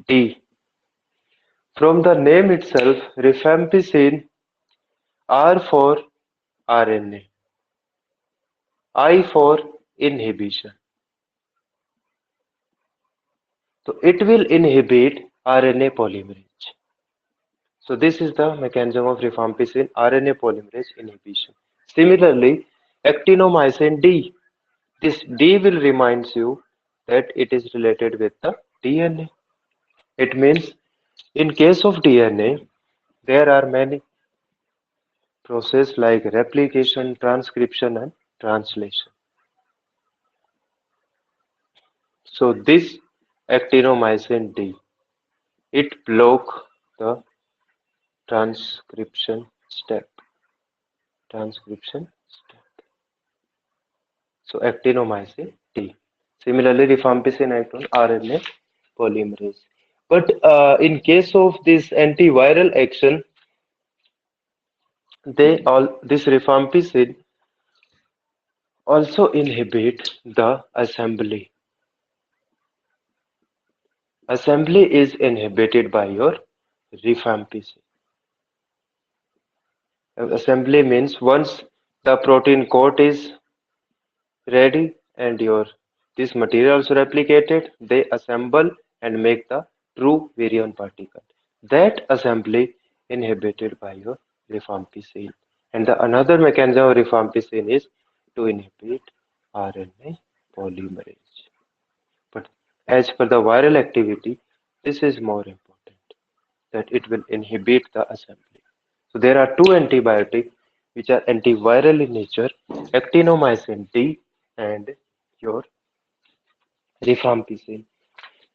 D. From the name itself, rifampicin R for RNA, I for inhibition. So it will inhibit RNA polymerase. So this is the mechanism of rifampicin RNA polymerase inhibition. Similarly, actinomycin D. This D will remind you that it is related with the DNA. It means in case of DNA, there are many processes like replication, transcription, and translation. So this actinomycin D, it block the transcription step. Transcription step. So actinomycin T. Similarly, rifampicin act on RNA polymerase. But in case of this antiviral action, this rifampicin also inhibit the assembly. Assembly is inhibited by your rifampicin. Assembly means once the protein coat is ready and your this material also replicated, they assemble and make the true virion particle. That assembly inhibited by your rifampicin. And the another mechanism of rifampicin is to inhibit RNA polymerase. But as per the viral activity, this is more important that it will inhibit the assembly. So there are two antibiotics which are antiviral in nature, actinomycin D and your rifampicin.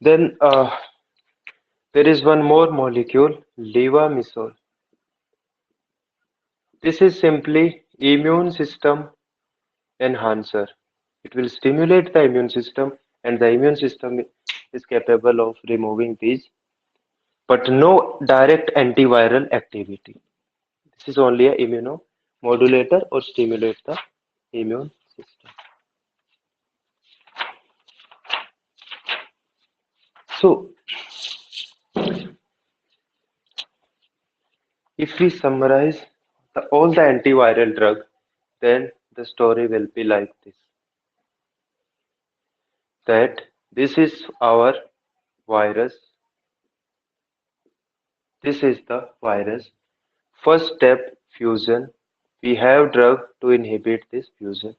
Then there is one more molecule, levamisole. This is simply immune system enhancer. It will stimulate the immune system and the immune system is capable of removing these, but no direct antiviral activity. This is only a immunomodulator or stimulate the immune system. So if we summarize all the antiviral drug, then the story will be like this, that this is our virus, this is the virus. First step, fusion. We have drug to inhibit this fusion.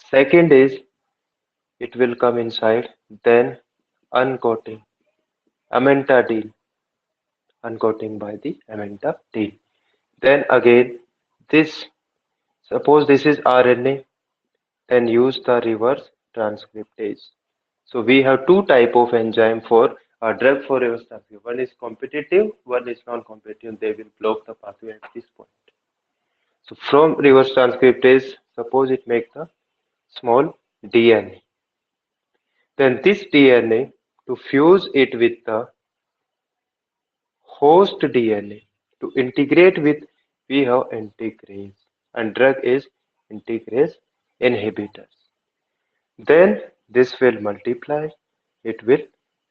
Second is it will come inside, then uncoating, amantadine, uncoating by the amantadine. Then again, this, suppose this is RNA, then use the reverse transcriptase. So we have two type of enzyme for a drug for reverse transcriptase. One is competitive, one is non-competitive. They will block the pathway at this point. So from reverse transcriptase, suppose it makes the small DNA. Then this DNA to fuse it with the host DNA to integrate with, we have integrase and drug is integrase inhibitors. Then this will multiply, it will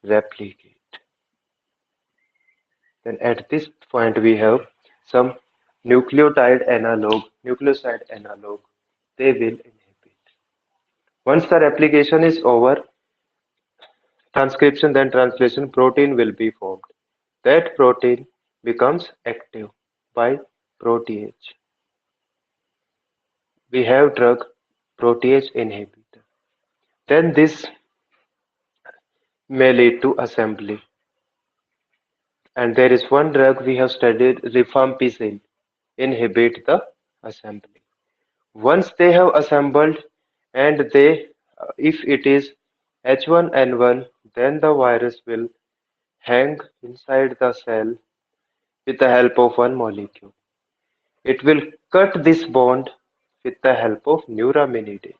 replicate. Then at this point we have some nucleoside analog, they will inhibit. Once the replication is over, transcription then translation, protein will be formed. That protein becomes active by protease. We have drug protease inhibitor. Then this may lead to assembly. And there is one drug we have studied, rifampicin, inhibit the assembly. Once they have assembled and if it is H1N1, then the virus will hang inside the cell with the help of one molecule. It will cut this bond with the help of neuraminidase.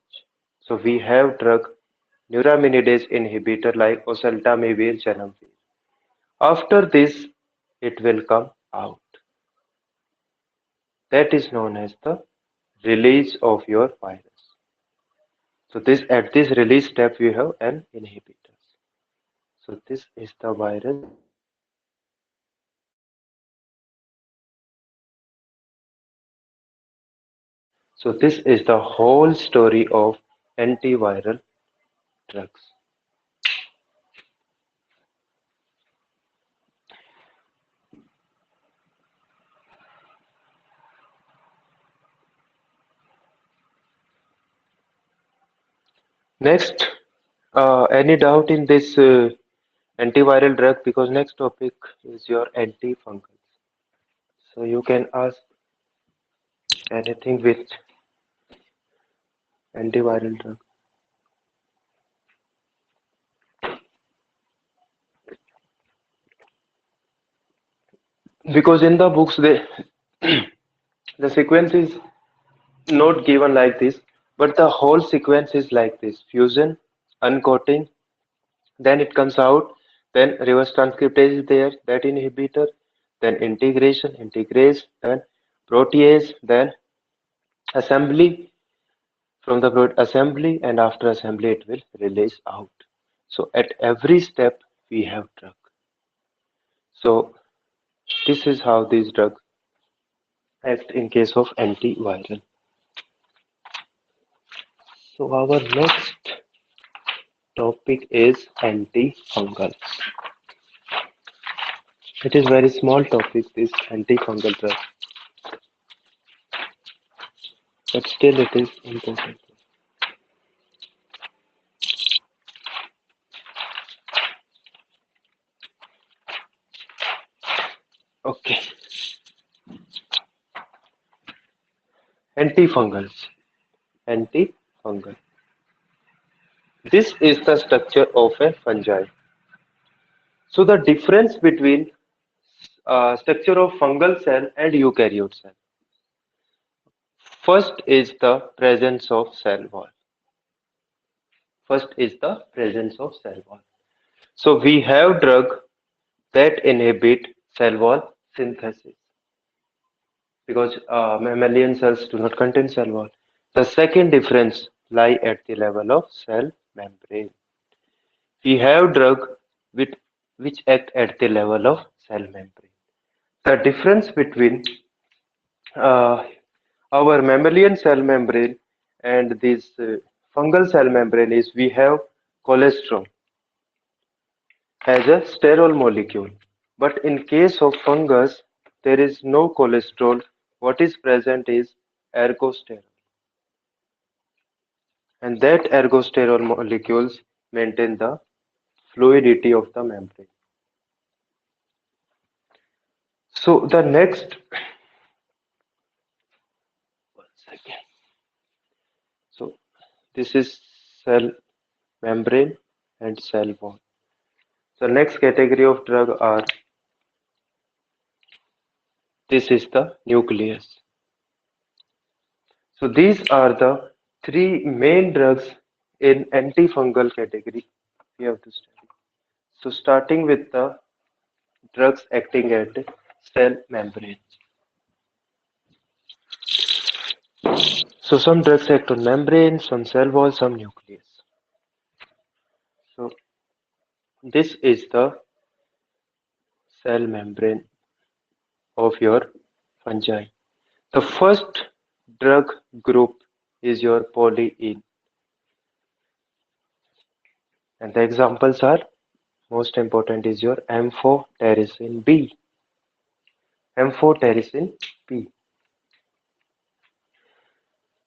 So we have drug neuraminidase inhibitor like oseltamivir, chanamivir. After this, it will come out. That is known as the release of your virus. So this at this release step you have an inhibitor. So this is the virus. So this is the whole story of antiviral drugs. Next, any doubt in this antiviral drug? Because next topic is your antifungals. So you can ask anything with antiviral drug. Because in the books the sequence is not given like this, but the whole sequence is like this: fusion, uncoating, then it comes out, then reverse transcriptase is there, that inhibitor, then integration, integrase, then protease, then assembly, from the assembly, and after assembly it will release out. So at every step we have drug. So this is how these drugs act in case of antiviral. So our next topic is antifungals. It is very small topic, this antifungal drug. but still it is important. Okay, antifungals. Antifungal. This is the structure of a fungi. So the difference between structure of fungal cell and eukaryote cell. First is the presence of cell wall. First is the presence of cell wall. So we have drug that inhibit cell wall synthesis because mammalian cells do not contain cell wall. The second difference lie at the level of cell membrane. We have drug with, which act at the level of cell membrane. The difference between uh, our mammalian cell membrane and this fungal cell membrane is we have cholesterol as a sterol molecule. But in case of fungus, there is no cholesterol. What is present is ergosterol. And that ergosterol molecules maintain the fluidity of the membrane. So the next, one second. So this is cell membrane and cell wall. So next category of drug are, this is the nucleus. So these are the three main drugs in antifungal category we have to study. So starting with the drugs acting at cell membrane. So some drugs act on membrane, some cell wall, some nucleus. So this is the cell membrane of your fungi. The first drug group is your polyene, and the examples are, most important is your amphotericin B. Amphotericin B.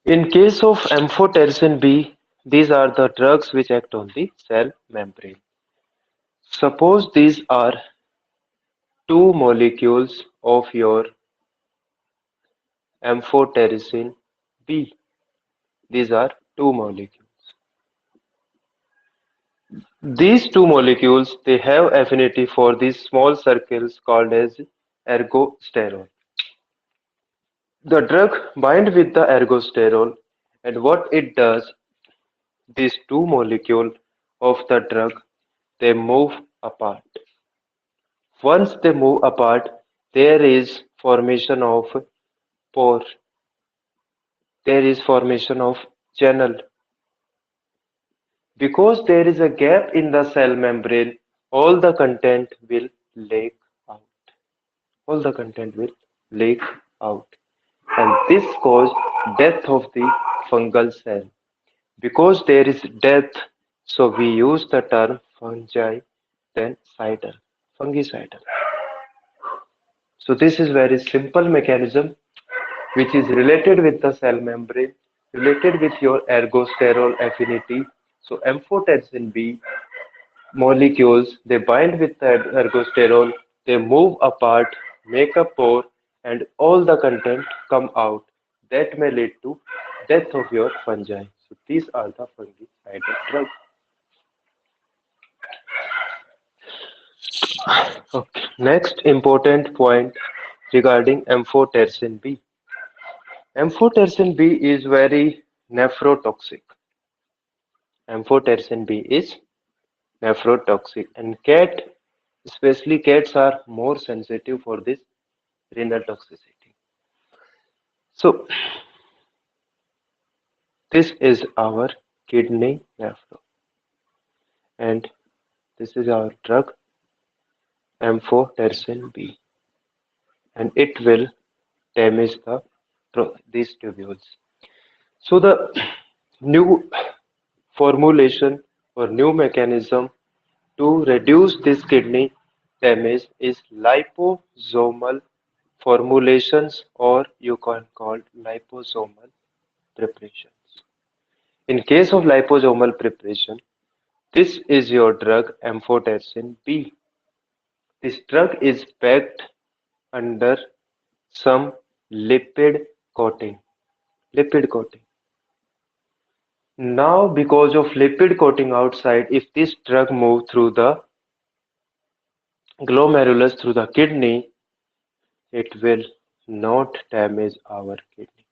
In case of amphotericin B, these are the drugs which act on the cell membrane. Suppose these are two molecules of your amphotericin B. These are two molecules. These two molecules, they have affinity for these small circles called as ergosterol. The drug bind with the ergosterol, and what it does, these two molecules of the drug, they move apart. Once they move apart, there is formation of pore, there is formation of channel. Because there is a gap in the cell membrane, all the content will leak out. All the content will leak out. And this cause death of the fungal cell. Because there is death, so we use the term fungi, then cider, fungicidal. So this is very simple mechanism which is related with the cell membrane, related with your ergosterol affinity. So amphotericin B molecules, they bind with the ergosterol, they move apart, make a pore, and all the content come out. That may lead to death of your fungi. So these are the fungicidal drugs. Okay. Next important point regarding amphotericin B. Amphotericin B is very nephrotoxic. Amphotericin B is nephrotoxic, and especially cats are more sensitive for this renal toxicity. So this is our kidney nephro, and this is our drug amphotericin B, and it will damage these tubules. So the new formulation or new mechanism to reduce this kidney damage is liposomal formulations, or you can call liposomal preparations. In case of liposomal preparation, this is your drug amphotericin B. This drug is packed under some lipid coating. Lipid coating. Now, because of lipid coating outside, if this drug moves through the glomerulus through the kidney, it will not damage our kidney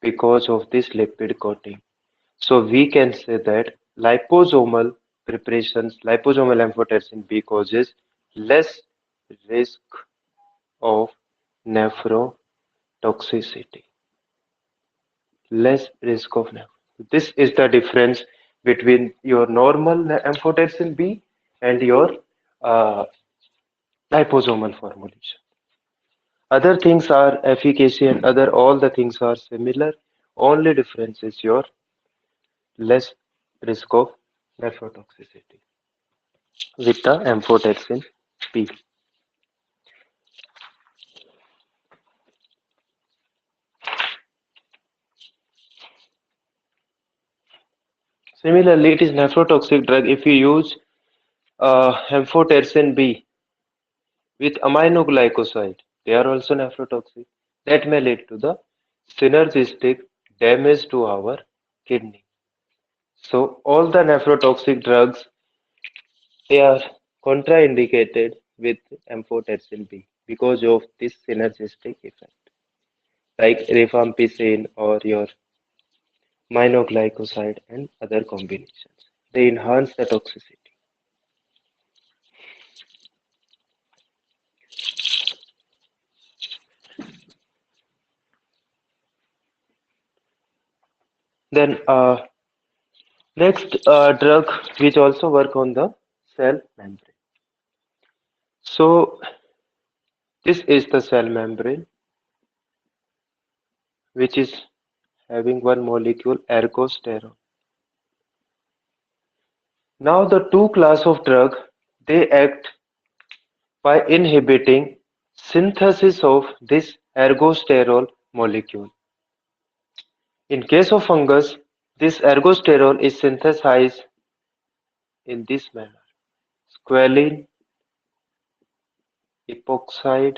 because of this lipid coating. So we can say that liposomal preparations, liposomal amphotericin B causes less risk of nephrotoxicity. Less risk of nephrotoxicity. This is the difference between your normal amphotericin B and your uh, liposomal formulation. Other things are efficacy and other all the things are similar. Only difference is your less risk of nephrotoxicity with the amphotericin B. Similarly, it is nephrotoxic drug if you use amphotericin B with aminoglycoside. They are also nephrotoxic. That may lead to the synergistic damage to our kidney. So all the nephrotoxic drugs they are contraindicated with amphotericin B because of this synergistic effect, like rifampicin or your minoglycoside and other combinations. They enhance the toxicity. Then next drug which also work on the cell membrane. So this is the cell membrane which is having one molecule ergosterol. Now the two class of drug they act by inhibiting synthesis of this ergosterol molecule. In case of fungus, this ergosterol is synthesized in this manner: squalene, epoxide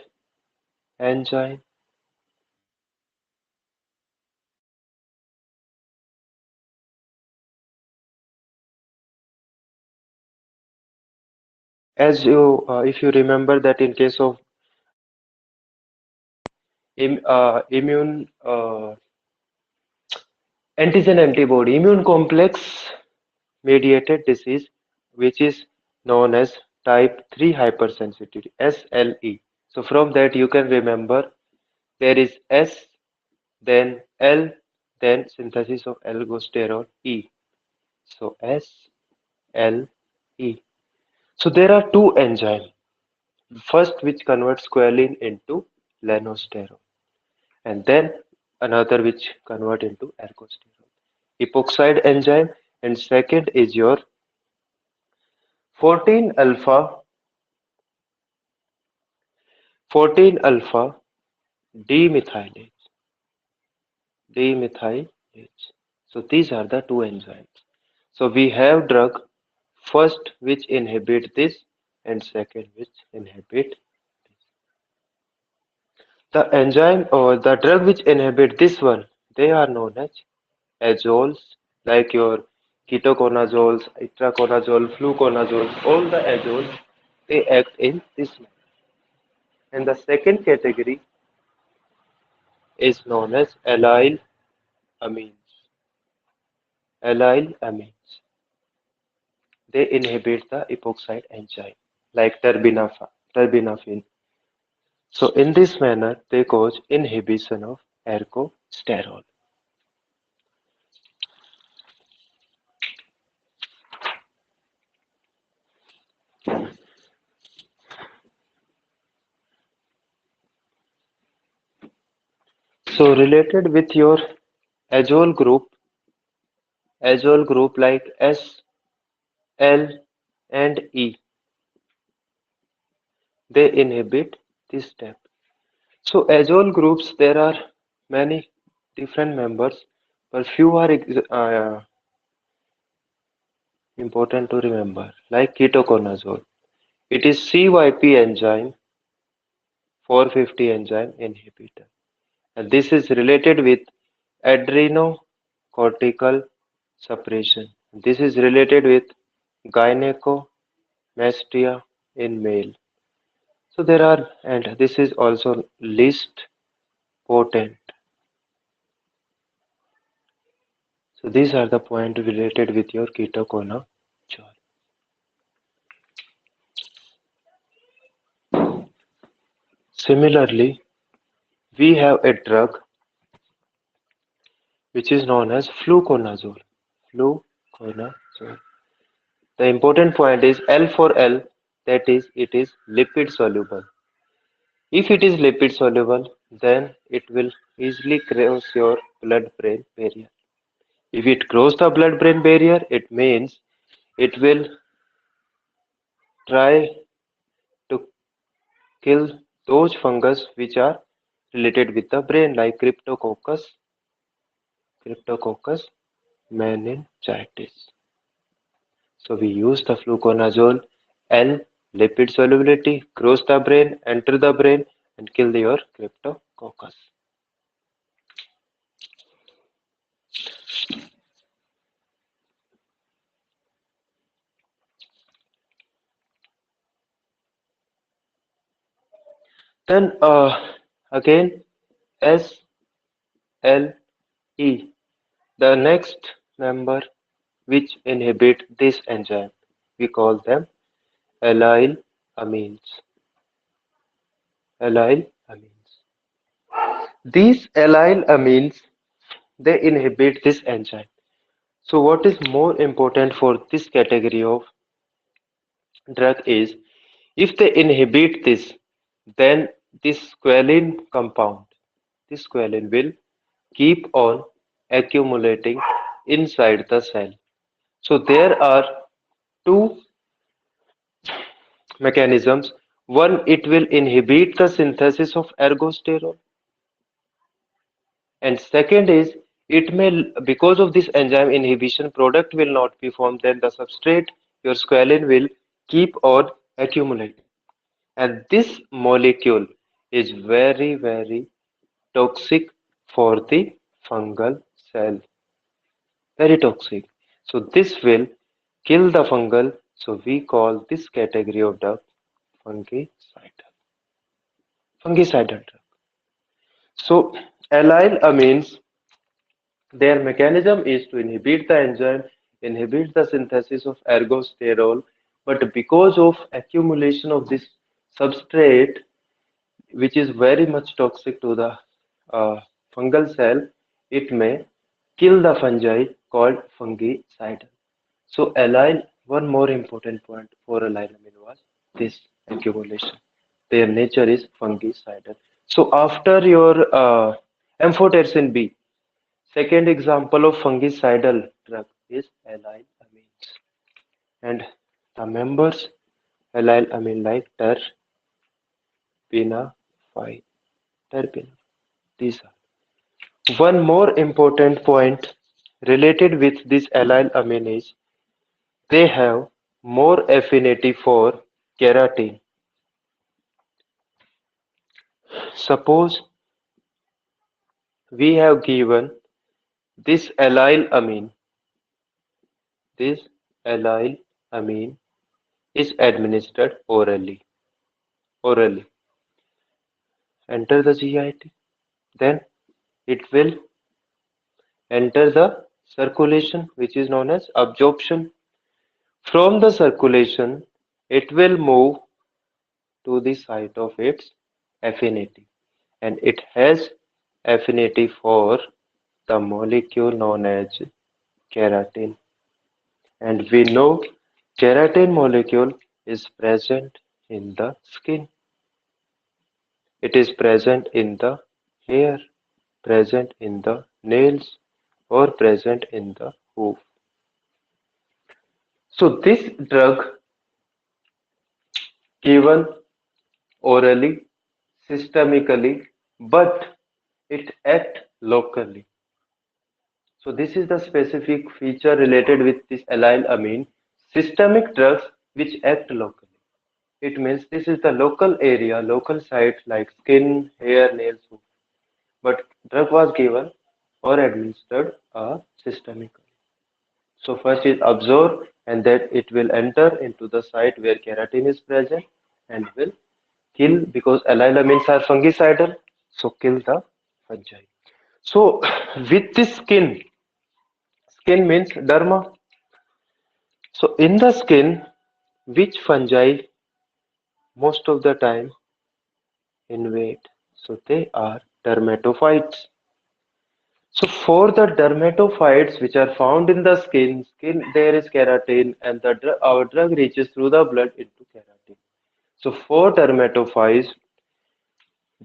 enzyme. As you, if you remember that in case of immune antigen antibody immune complex mediated disease, which is known as type 3 hypersensitivity SLE. So from that you can remember there is S, then L, then synthesis of aldosterone E. So S, L, E. So there are two enzymes. First, which converts squalene into lanosterol, and then another which convert into ergosterol. Epoxide enzyme, and second is your 14 alpha 14 alpha demethylase demethylase. So these are the two enzymes. So we have drug first which inhibit this and second which inhibit the enzyme or the drug which inhibit this one. They are known as azoles, like your ketoconazoles, itraconazole, fluconazole. All the azoles they act in this manner. And the second category is known as allyl amines. Allyl amines. They inhibit the epoxide enzyme, like terbinafine. So in this manner, they cause inhibition of ergosterol. So related with your azole group, like S, L, and E, they inhibit this step. So azole groups, there are many different members. but few are important to remember, like ketoconazole. It is CYP enzyme 450 enzyme inhibitor, and this is related with adrenocortical suppression. This is related with gynecomastia in male. So there are, and this is also least potent. So these are the points related with your ketoconazole. Similarly, we have a drug which is known as fluconazole. Fluconazole. The important point is L for L, that is, it is lipid soluble. If it is lipid soluble, then it will easily cross your blood-brain barrier. If it crosses the blood-brain barrier, it means it will try to kill those fungus which are related with the brain, like Cryptococcus meningitis. So we use the fluconazole L, lipid solubility, cross the brain, enter the brain, and kill your Cryptococcus. Then again S L E, the next member which inhibit this enzyme, we call them allyl amines. Allyl amines. These allyl amines, they inhibit this enzyme. So what is more important for this category of drug is if they inhibit this, then this squalene compound, this squalene will keep on accumulating inside the cell. So there are two mechanisms. One, it will inhibit the synthesis of ergosterol, and second is it may, because of this enzyme inhibition, product will not be formed, then the substrate, your squalene, will keep on accumulating. And this molecule is very, very toxic for the fungal cell. Very toxic. So this will kill the fungal. So we call this category of drug fungicidal. Fungicidal drug. So allyl amines, their mechanism is to inhibit the enzyme, inhibit the synthesis of ergosterol, but because of accumulation of this substrate, which is very much toxic to the uh, fungal cell, it may kill the fungi called fungicidal. So allyl, one more important point for allyl amine was this accumulation. Their nature is fungicidal. So after your amphotericin B, second example of fungicidal drug is allyl amines. And the members allyl amine like terpinafine, terpinafine. These are. One more important point related with this allyl amine is they have more affinity for keratin. Suppose we have given this allyl amine, this allyl amine is administered orally, enter the GIT, then it will enter the circulation, which is known as absorption. From the circulation, it will move to the site of its affinity, and it has affinity for the molecule known as keratin. And we know keratin molecule is present in the skin, it is present in the hair, present in the nails, or present in the hoof. So this drug given orally, systemically, but it acts locally. So this is the specific feature related with this allylamine. Systemic drugs which act locally. It means this is the local area, local site like skin, hair, nails, hoof. But drug was given or administered systemically. So first is absorb and then it will enter into the site where keratin is present and will kill because allylamines are fungicidal, so kill the fungi. So with this skin means derma. So in the skin, which fungi most of the time invade? So they are dermatophytes. So for the dermatophytes which are found in the skin there is keratin and our drug reaches through the blood into keratin. So for dermatophytes,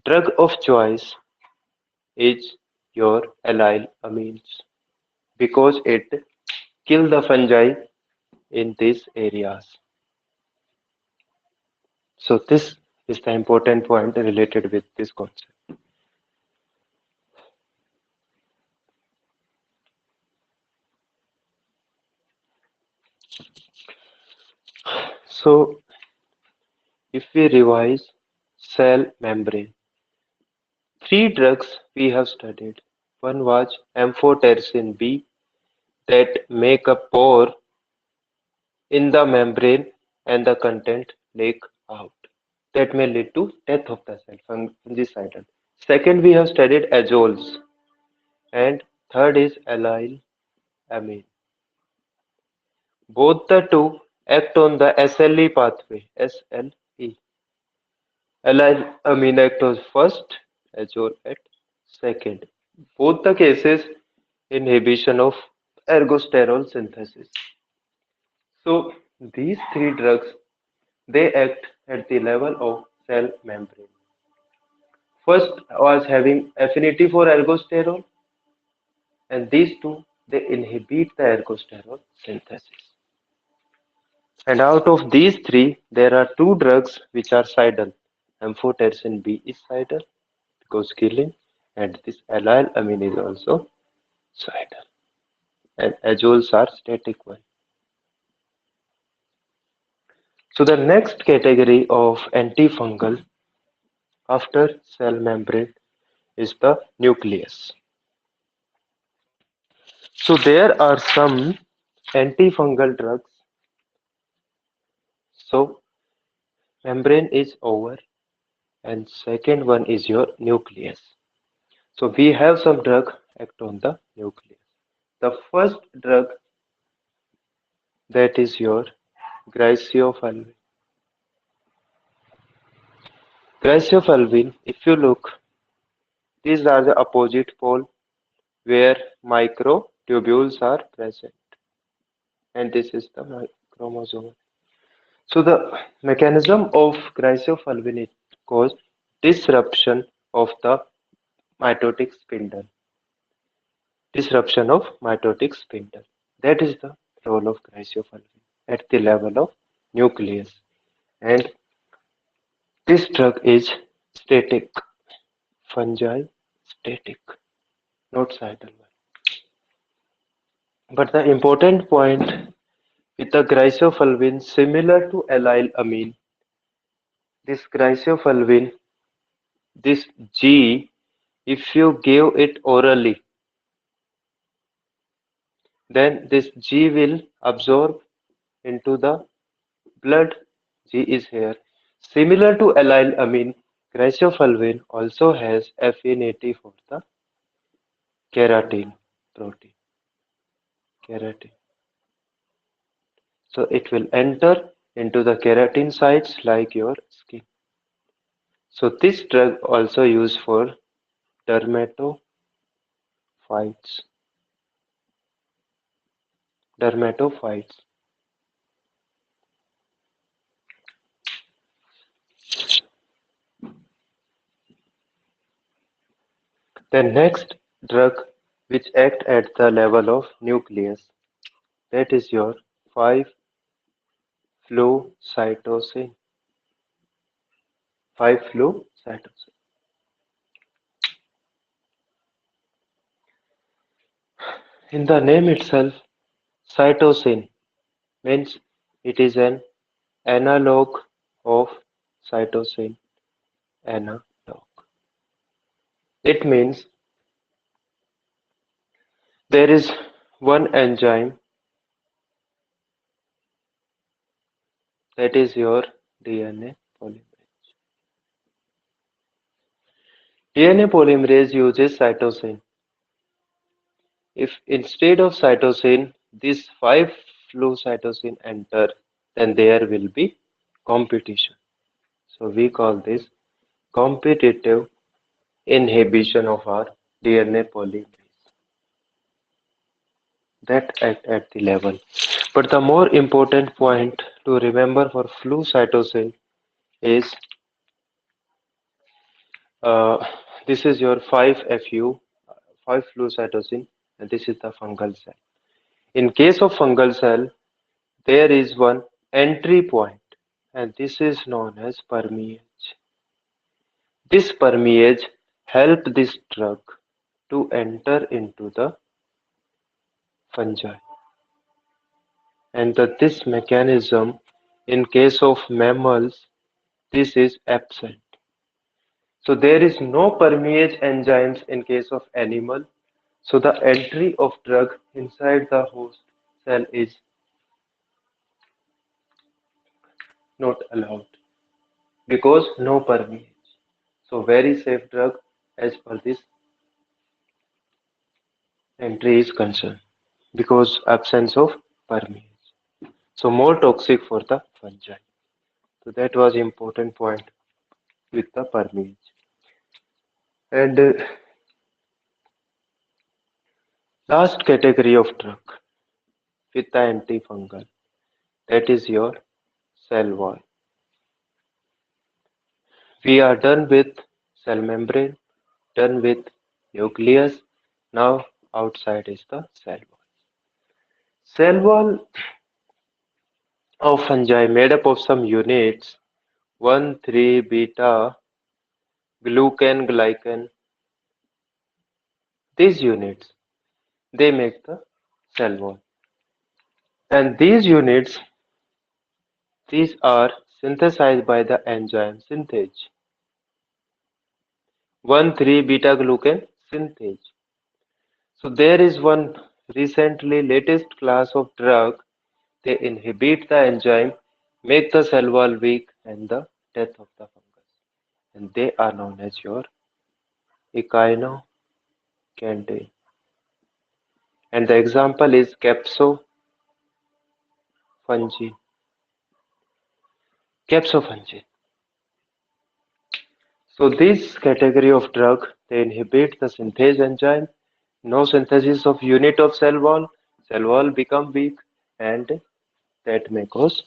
drug of choice is your allyl amines because it kill the fungi in these areas. So this is the important point related with this concept. So if we revise cell membrane, three drugs we have studied. One was amphotericin B that make a pore in the membrane and the content leak out. That may lead to death of the cell, fungicidal. Second, we have studied azoles, and third is allyl amine. Both the two act on the SLE pathway, SLE. Allyl amine act on first, azole at second. Both the cases inhibition of ergosterol synthesis. So these three drugs they act at the level of cell membrane. First was having affinity for ergosterol, and these two they inhibit the ergosterol synthesis. And out of these three, there are two drugs which are cidal. Amphotericin B is cidal because killing, and this allyl amine is also cidal. And azoles are static one. So the next category of antifungal after cell membrane is the nucleus. So there are some antifungal drugs. So membrane is over and second one is your nucleus. So we have some drug act on the nucleus. The first drug that is your griseofulvin. Griseofulvin, if you look, these are the opposite pole where microtubules are present and this is the chromosome. So the mechanism of griseofulvin cause disruption of the mitotic spindle. Disruption of mitotic spindle. That is the role of griseofulvin at the level of nucleus. And this drug is static, fungi static, not cidal one. But the important point with the griseofulvin, similar to allyl amine, this griseofulvin, this G, if you give it orally, then this G will absorb into the blood. G is here. Similar to allyl amine, griseofulvin also has affinity for the keratin protein. Keratin. So it will enter into the keratin sites like your skin. So this drug also used for dermatophytes. Dermatophytes. The next drug which act at the level of nucleus, that is your 5-fluocytosine. 5-fluocytosine. In the name itself, cytosine means it is an analog of cytosine analog. It means there is one enzyme that is your DNA polymerase. DNA polymerase uses cytosine. If instead of cytosine, these five flu cytosine enter, then there will be competition. So we call this competitive inhibition of our DNA polymerase that act at the level. But the more important point to remember for flu cytosine is uh, this is your 5FU, 5 flu cytosine, and this is the fungal cell. In case of fungal cell, there is one entry point, and this is known as permeage. This permeage help this drug to enter into the fungi, and this mechanism, in case of mammals, this is absent. So there is no permease enzymes in case of animal. So the entry of drug inside the host cell is not allowed because no permease. So very safe drug as per this entry is concerned because absence of permease. So more toxic for the fungi. So that was important point with the permease. And last category of drug with the antifungal, that is your cell wall. We are done with cell membrane, done with nucleus. Now outside is the cell wall. Cell wall of fungi made up of some units 1,3 beta glucan glycan. These units they make the cell wall. And these units these are synthesized by the enzyme synthase. 1,3 beta glucan synthase. So there is one recently latest class of drug. They inhibit the enzyme, make the cell wall weak, and the death of the fungus. And they are known as your echinocandin. And the example is capsophancin. Capsophancin. So this category of drug, they inhibit the synthase enzyme, no synthesis of unit of cell wall become weak, and that may cause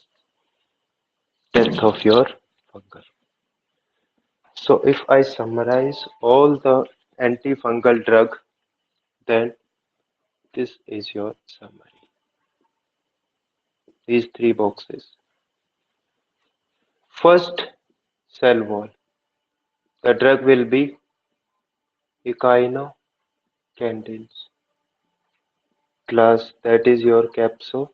death of your fungus. So if I summarize all the antifungal drug, then this is your summary. These three boxes. First, cell wall. The drug will be echinocandins. Class that is your capsophancin.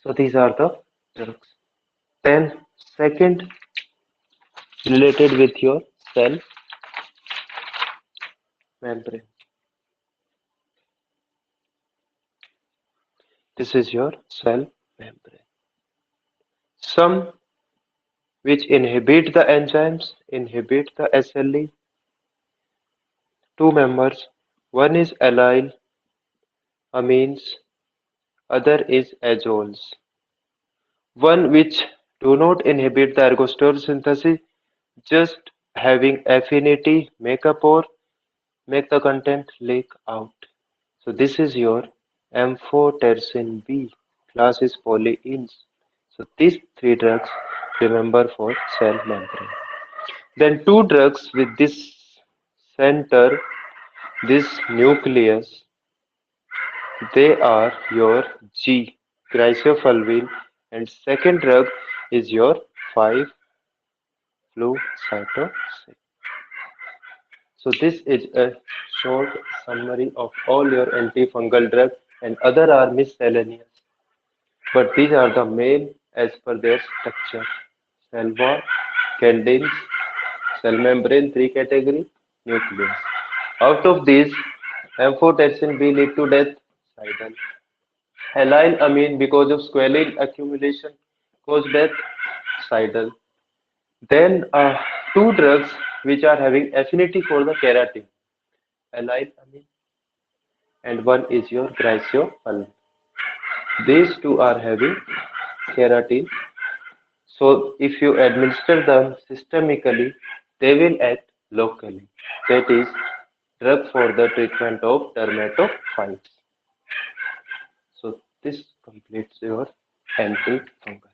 So these are the drugs. Then second, related with your cell membrane. This is your cell membrane. Some which inhibit the enzymes, inhibit the SLE. Two members. One is allyl amines, other is azoles. One which do not inhibit the ergosterol synthesis, just having affinity make up or make the content leak out. So this is your amphotericin B, class is polyenes. So these three drugs remember for cell membrane. Then two drugs with this center, this nucleus, they are your G, chrysopulvin, and second drug is your 5-flucytosine. So this is a short summary of all your antifungal drugs and other are miscellaneous. But these are the main as per their structure. Cell wall, candins, cell membrane, three category, nucleus. Out of these, amphotericin B lead to death, sidal. Alyl amine because of squalene accumulation cause death, sidal. Then two drugs which are having affinity for the keratin, alyl amine, and one is your glycophyllene. These two are having keratin. So if you administer them systemically, they will act locally. That is drug for the treatment of dermatophytes. So this completes your antifungal.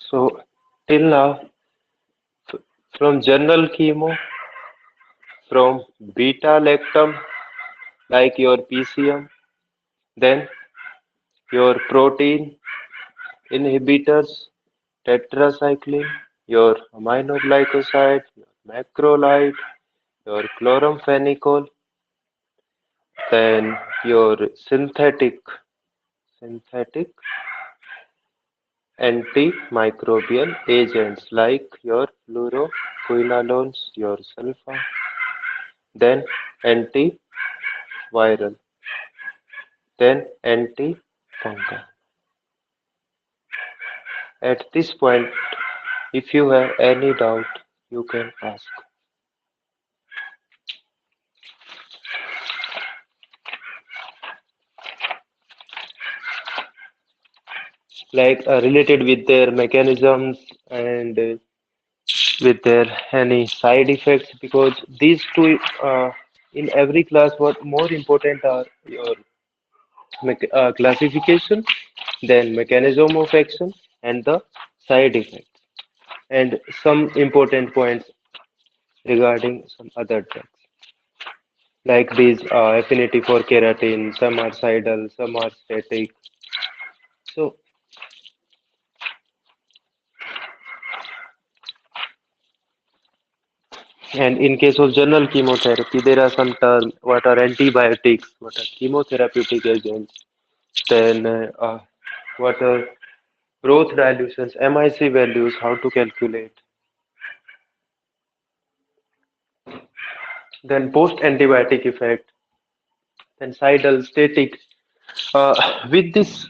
So till now, from general chemo, from beta lactam like your PCM, then your protein inhibitors, tetracycline, your aminoglycoside, your macrolide, your chloramphenicol, then your synthetic antimicrobial agents like your fluoroquinolones, your sulfa, then antiviral, then antifungal. At this point, if you have any doubt, you can ask. Like related with their mechanisms and with their any side effects because these two in every class what more important are your classification, then mechanism of action and the side effects and some important points regarding some other drugs like these affinity for keratin, some are sidal, some are static. So and in case of general chemotherapy, there are some terms what are antibiotics, what are chemotherapeutic agents, then what are growth dilutions, MIC values, how to calculate, then post-antibiotic effect, then sidal, static. With this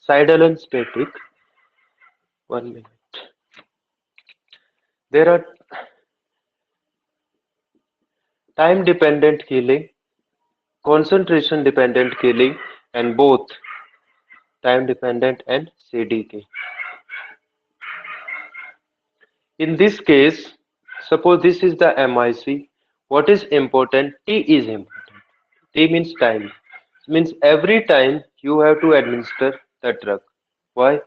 sidal and static, 1 minute, there are time-dependent killing, concentration-dependent killing, and both time-dependent and CDK. In this case, suppose this is the MIC. What is important? T is important. T means time. Means every time you have to administer the drug. Why?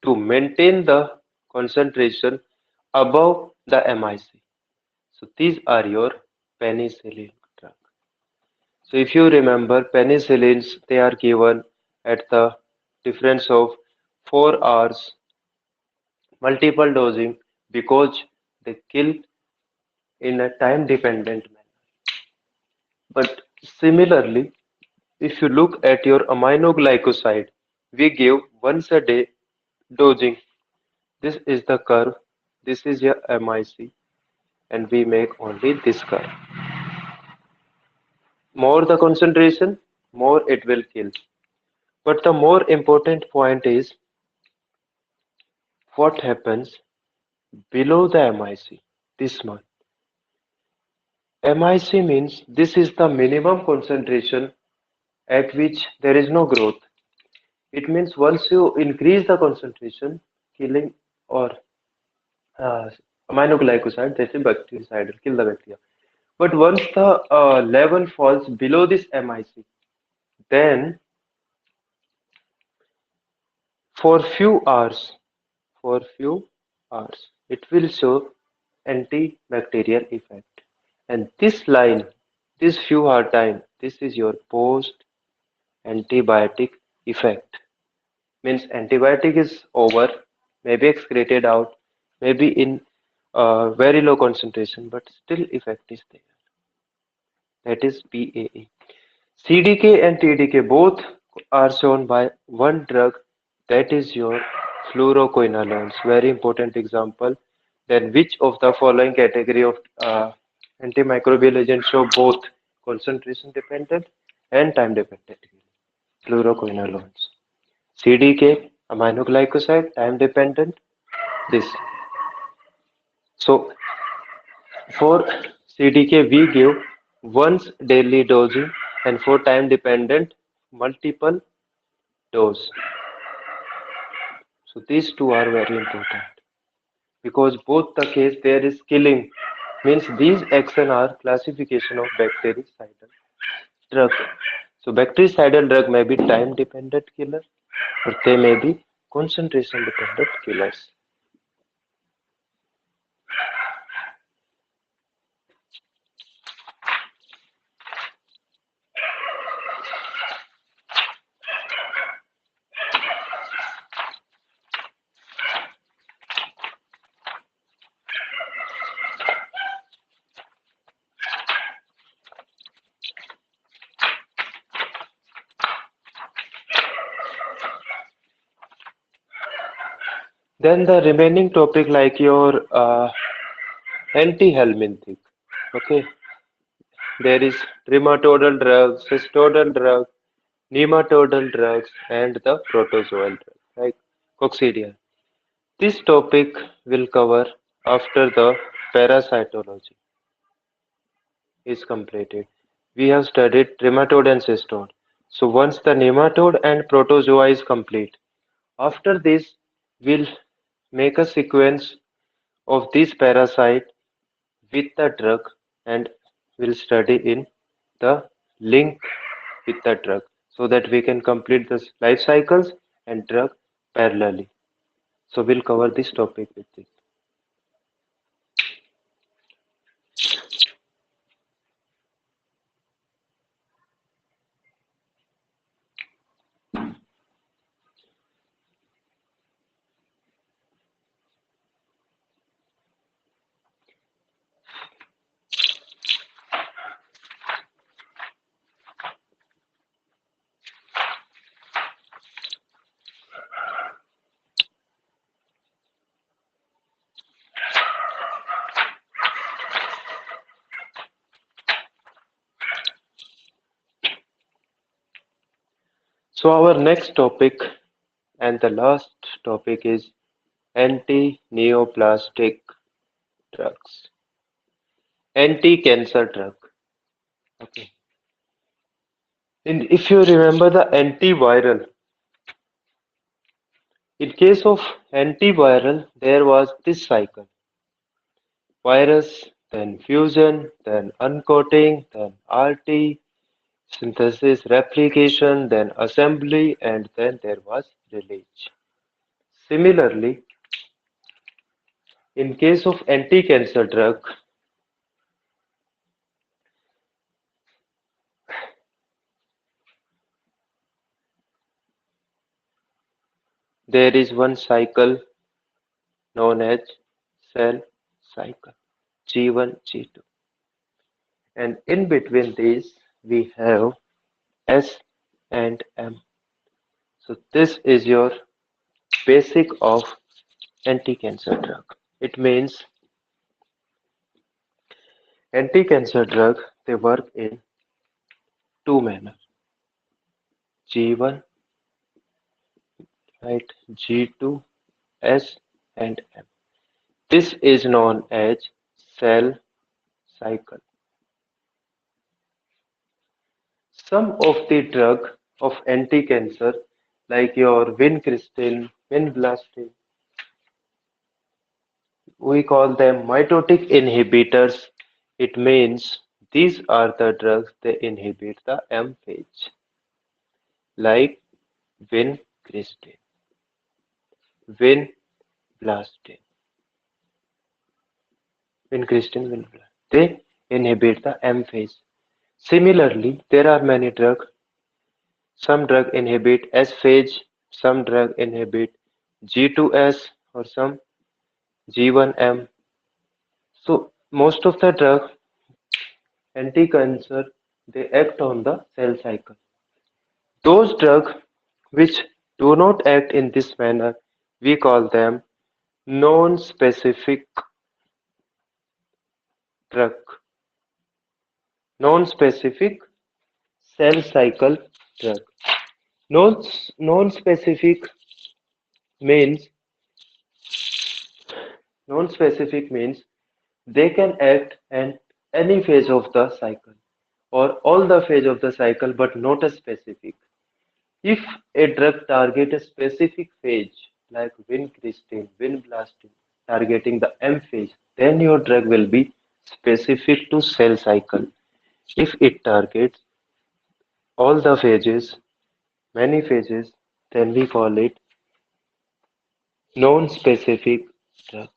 To maintain the concentration above the MIC. So these are your penicillin drug. So if you remember penicillins, they are given at the difference of 4 hours multiple dosing because they kill in a time dependent manner. But similarly, if you look at your aminoglycoside, we give once a day dosing. This is the curve, this is your MIC, and we make only this curve. More the concentration, more it will kill. But the more important point is what happens below the MIC, this month. MIC means this is the minimum concentration at which there is no growth. It means once you increase the concentration, killing or uh, aminoglycoside, that is bactericidal, kill the bacteria. But once the level falls below this MIC, then for few hours, for few hours, it will show antibacterial effect. And This few are time. This is your post antibiotic effect. Means antibiotic is over, maybe excreted out, maybe in very low concentration, but still effect is there. That is PAE. CDK and TDK both are shown by one drug, that is your fluoroquinolones. Very important example. Then which of the following category of antimicrobial agents show both concentration dependent and time dependent? Fluoroquinolones. CDK, aminoglycoside, time dependent. This. So for CDK we give once daily dosing, and for time dependent multiple dose. So these two are very important because both the case there is killing, means these action are classification of bactericidal drug. So bactericidal drug may be time dependent killer or they may be concentration dependent killers. Then the remaining topic like your anti-helminthic. Okay, there is trematodal drugs, cystodal drug, nematodal drugs, and the protozoal drug, like coccidia. This topic will cover after the parasitology is completed. We have studied trematode and cystode. So once the nematode and protozoa is complete, after this we'll make a sequence of this parasite with the drug and we'll study in the link with the drug so that we can complete the life cycles and drug parallelly. So we'll cover this topic with this. So our next topic and the last topic is anti-neoplastic drugs, anti-cancer drug. Okay. And if you remember the antiviral, in case of antiviral, there was this cycle: virus, then fusion, then uncoating, then RT, synthesis, replication, then assembly, and then there was release. Similarly, in case of anti-cancer drug, there is one cycle known as cell cycle, G1, G2. And in between these, we have S and M. So this is your basic of anti-cancer drug. It means anti-cancer drug, they work in two manner. G1, right, G2, S and M. This is known as cell cycle. Some of the drug of anti-cancer like your vincristine, vinblastine, we call them mitotic inhibitors. It means these are the drugs they inhibit the M phase, like vincristine, vinblastine, vincristine, vinblastine. They inhibit the M phase. Similarly, there are many drugs. Some drug inhibit S phage, some drug inhibit G2S or some G1M. So most of the drug anti-cancer they act on the cell cycle. Those drugs which do not act in this manner, we call them non-specific drug, non-specific cell cycle drug. Non non-specific means non-specific means they can act at any phase of the cycle or all the phase of the cycle but not a specific. If a drug target a specific phase like vincristine, vinblastine targeting the M phase, then your drug will be specific to cell cycle. If it targets all the phases, many phases, then we call it non-specific drug.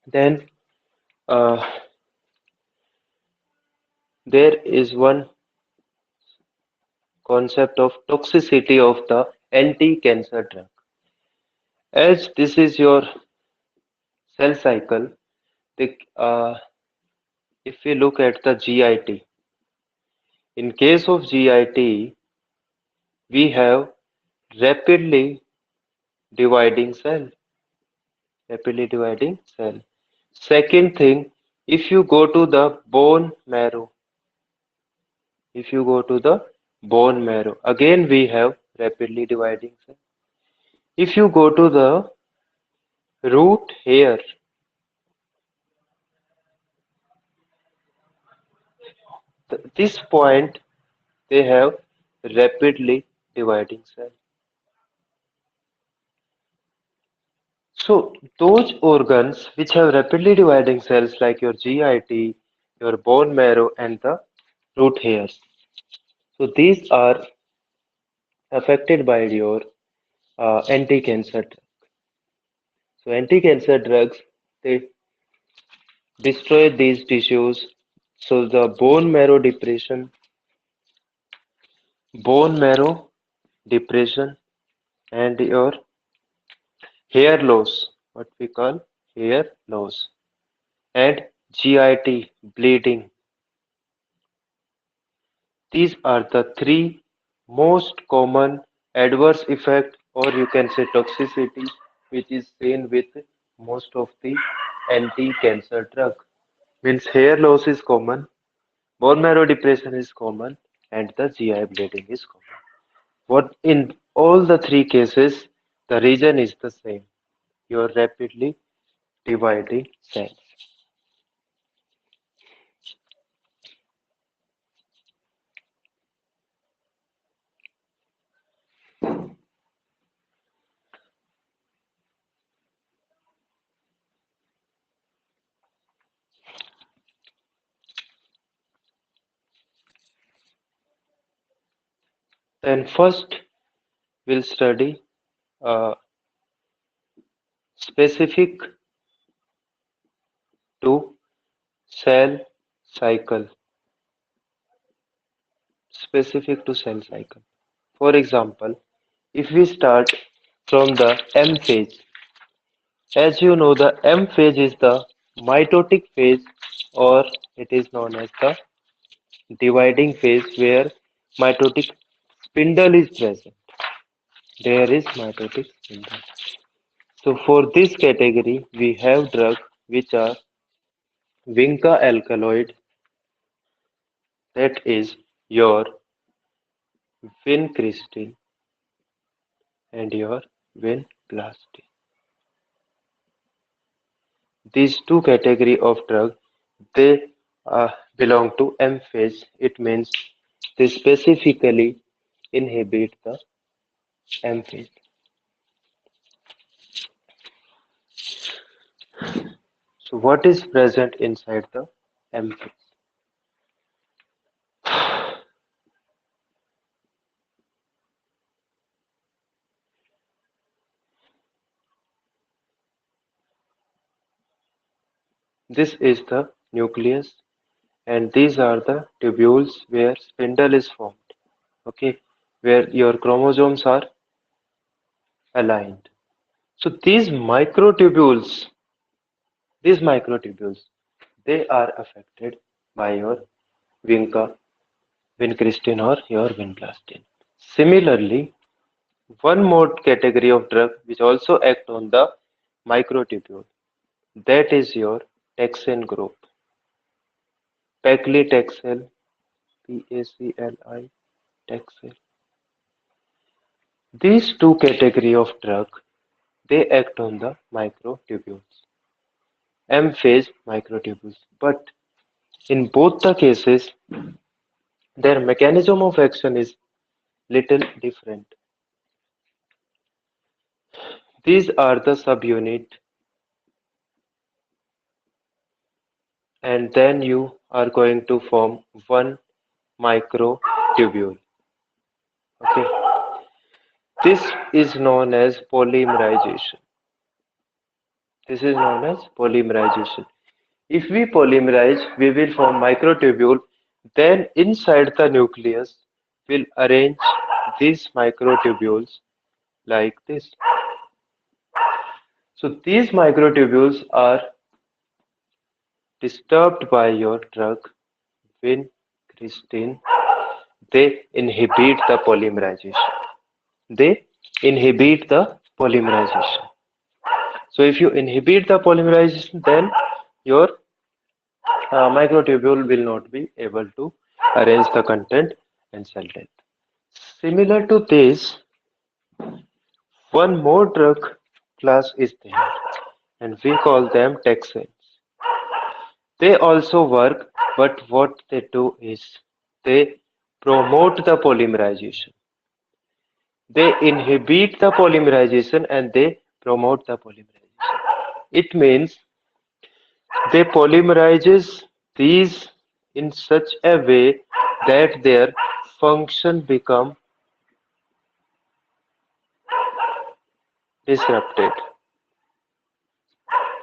Then uh, there is one concept of toxicity of the anti-cancer drug. As this is your cell cycle, if we look at the GIT, in case of GIT, we have rapidly dividing cell, rapidly dividing cell. Second thing, if you go to the bone marrow, if you go to the bone marrow, again we have rapidly dividing cell. If you go to the root hair, this point they have rapidly dividing cell. So those organs which have rapidly dividing cells like your GIT, your bone marrow and the root hairs. So these are affected by your anti-cancer drug. So anti-cancer drugs they destroy these tissues. So the bone marrow depression and your hair loss, what we call hair loss and GIT bleeding. These are the three most common adverse effect or you can say toxicity which is seen with most of the anti-cancer drug. Means hair loss is common, bone marrow depression is common, and the GI bleeding is common. What in all the three cases, the reason is the same. Your rapidly dividing cells. Then first we'll study uh, specific to cell cycle, specific to cell cycle. For example, if we start from the M phase, as you know, the M phase is the mitotic phase or it is known as the dividing phase where mitotic spindle is present. There is mitotic spindle. So for this category, we have drugs which are vinca alkaloid, that is your vincristine and your vinblastine. These two category of drug they belong to M phase. It means they specifically inhibit the M phase. So what is present inside the M phase? This is the nucleus, and these are the tubules where spindle is formed. Okay, where your chromosomes are aligned. So these microtubules, they are affected by your vinca, vincristin or your vinblastine. Similarly, one more category of drug which also act on the microtubule, that is your taxane group. Paclitaxel, PACLI, taxane. These two category of drug, they act on the microtubules, M phase microtubules. But in both the cases, their mechanism of action is little different. These are the subunit, and then you are going to form one microtubule. Okay, this is known as polymerization. This is known as polymerization. If we polymerize, we will form microtubule. Then inside the nucleus, we'll arrange these microtubules like this. So these microtubules are disturbed by your drug vincristine. They inhibit the polymerization. They inhibit the polymerization. So if you inhibit the polymerization, then your microtubule will not be able to arrange the content and cell death. Similar to this, one more drug class is there, and we call them taxanes. They also work, but what they do is they promote the polymerization. They inhibit the polymerization and they promote the polymerization. It means they polymerizes these in such a way that their function become disrupted.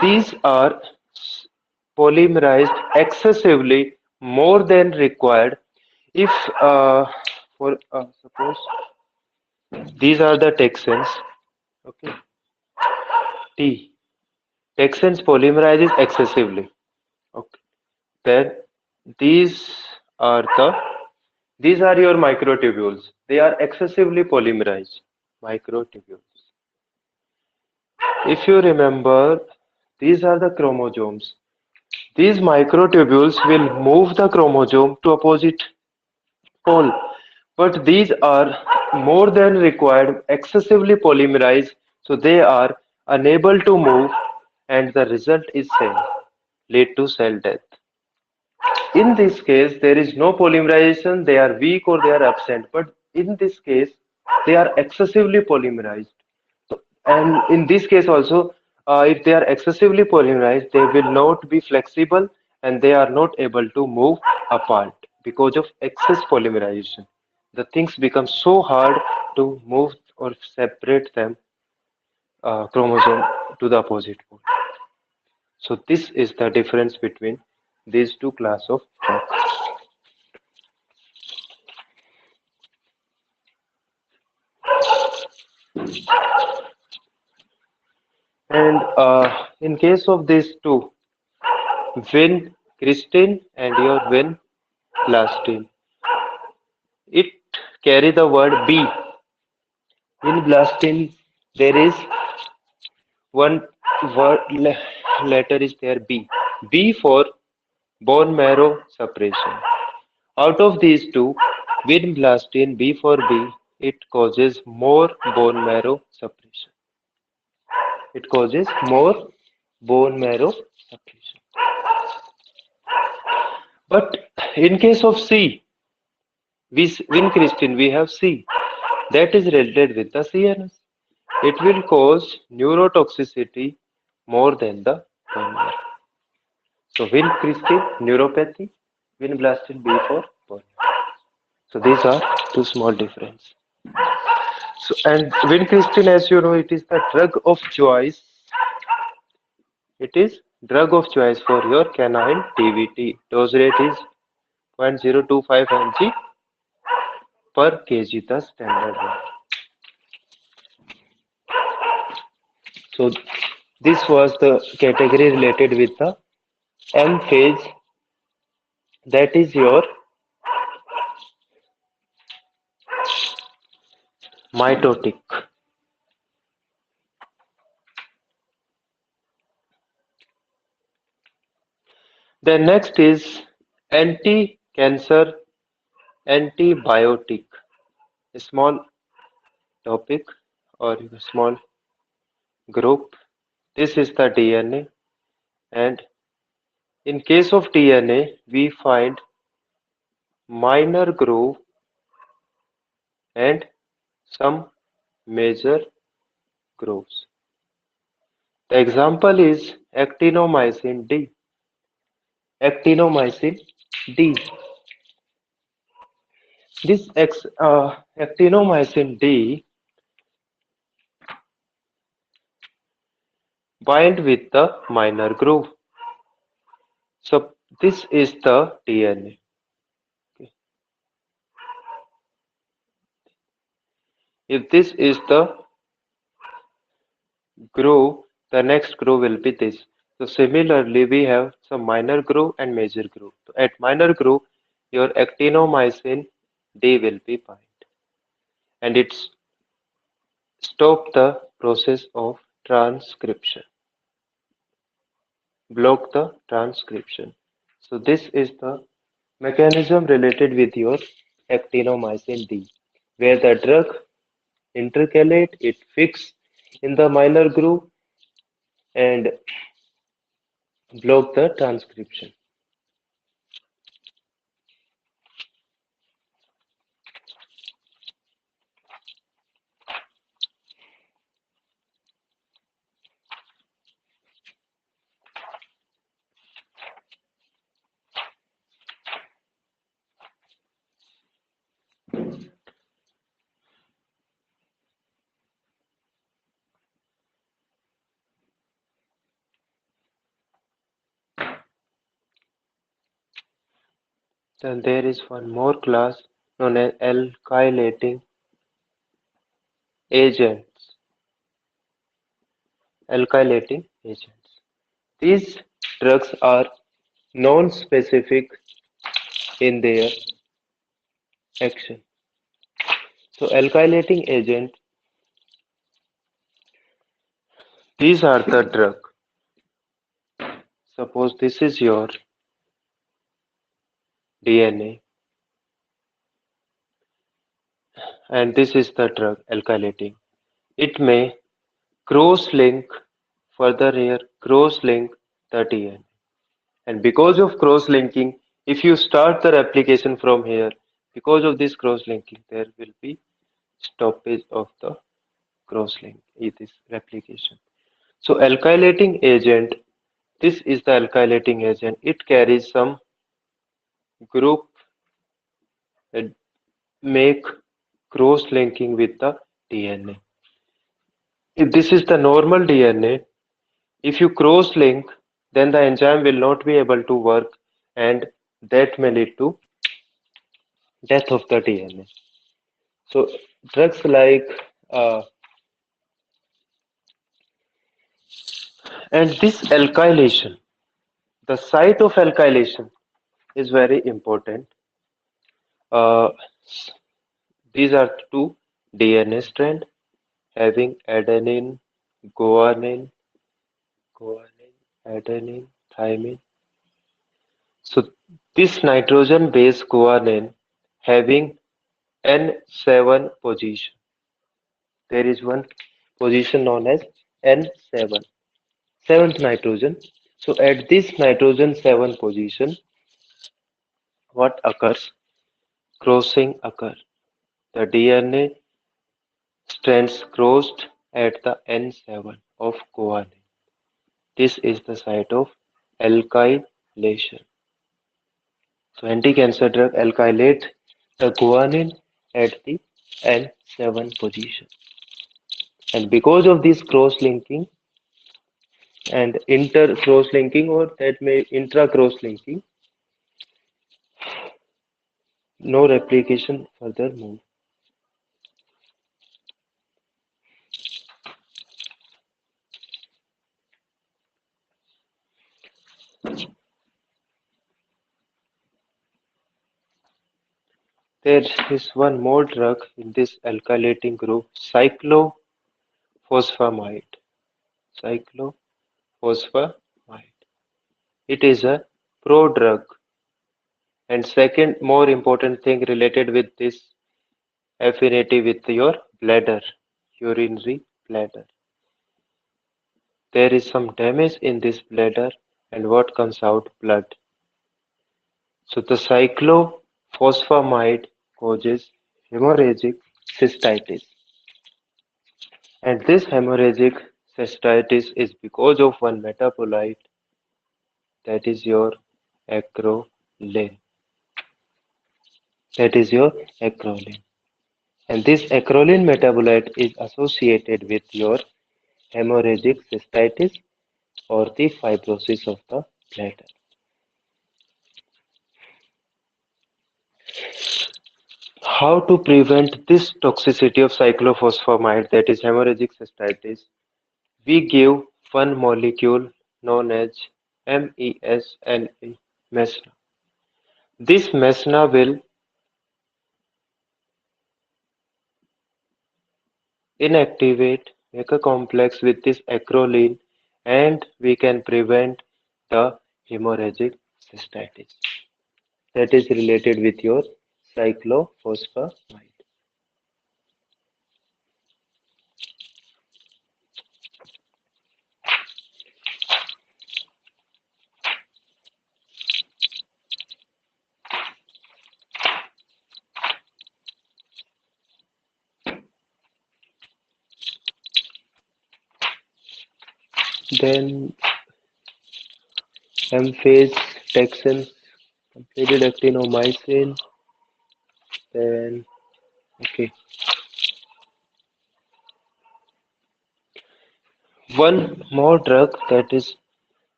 These are polymerized excessively more than required. If for suppose these are the texans, okay, T. Texans polymerizes excessively. Okay. Then these are the these are your microtubules. They are excessively polymerized microtubules. If you remember, these are the chromosomes. These microtubules will move the chromosome to opposite pole, but these are more than required, excessively polymerized, so they are unable to move, and the result is same, lead to cell death. In this case, there is no polymerization, they are weak or they are absent, but in this case, they are excessively polymerized. So, and in this case also, if they are excessively polymerized, they will not be flexible and they are not able to move apart because of excess polymerization. The things become so hard to move or separate them chromosome to the opposite pole. So this is the difference between these two class of drugs. And in case of these two, vincristine and your vinblastine, it carry the word B. Vinblastine, there is one word letter is there B. B for bone marrow suppression. Out of these two, vinblastine B for B, it causes more bone marrow suppression. It causes more bone marrow suppression. But in case of C, vincristine, we have C that is related with the CNS. It will cause neurotoxicity more than the bone marrow. So vincristine, neuropathy, vinblastine B for bone marrow. So these are two small difference. So and vincristine, as you know, it is the drug of choice. It is Drug of choice for your canine TVT. Dose rate is 0.025 mg per kg, the standard one. So this was the category related with the M phase, that is your mitotic. Then next is anti-cancer antibiotic. A small topic or a small group. This is the DNA, and in case of DNA we find minor groove and some major grooves. The example is actinomycin D. Actinomycin D. Actinomycin D bind with the minor groove. So this is the DNA. Okay. If this is the groove, the next groove will be this. So similarly, we have some minor groove and major groove. So at minor groove, your actinomycin D will be bind, and it's stop the process of transcription, block the transcription. So this is the mechanism related with your actinomycin D, where the drug intercalate, it fix in the minor groove and block the transcription. Then there is one more class known as alkylating agents. Alkylating agents. These drugs are non-specific in their action. So alkylating agent, these are the drug. Suppose this is your DNA and this is the drug alkylating. It may cross-link further here, cross-link the DNA. And because of cross-linking, if you start the replication from here, because of this cross-linking, there will be stoppage of the cross-link, it is replication. So alkylating agent, this is the alkylating agent. It carries some group that make cross-linking with the DNA. If this is the normal DNA, if you cross-link, then the enzyme will not be able to work, and that may lead to death of the DNA. So drugs like and this alkylation, the site of alkylation is very important. Uh, these are two DNA strand having adenine, guanine, adenine, thymine. So this nitrogen base guanine having N7 position. There is one position known as N7, seventh nitrogen. So at this nitrogen 7 position, what occurs? Crossing occur. The DNA strands crossed at the N7 of guanine. This is the site of alkylation. So anti-cancer drug alkylate the guanine at the N7 position. And because of this cross-linking, and inter cross linking, or that may intra cross linking, no replication further move. There is one more drug in this alkylating group, cyclophosphamide. Cyclophosphamide. It is a prodrug. And second more important thing related with this affinity with your bladder, urinary bladder. There is some damage in this bladder and what comes out? Blood. So the cyclophosphamide causes hemorrhagic cystitis. And this hemorrhagic cystitis is because of one metabolite, that is your acrolein. That is your acrolein. And this acrolein metabolite is associated with your hemorrhagic cystitis or the fibrosis of the bladder. How to prevent this toxicity of cyclophosphamide, that is hemorrhagic cystitis? We give one molecule known as MESNA. MESNA. This MESNA will inactivate, make a complex with this acrolein, and we can prevent the hemorrhagic cystitis. That is related with your cyclophosphamide. Then M-phase taxane, completed actinomycin. Then okay, one more drug, that is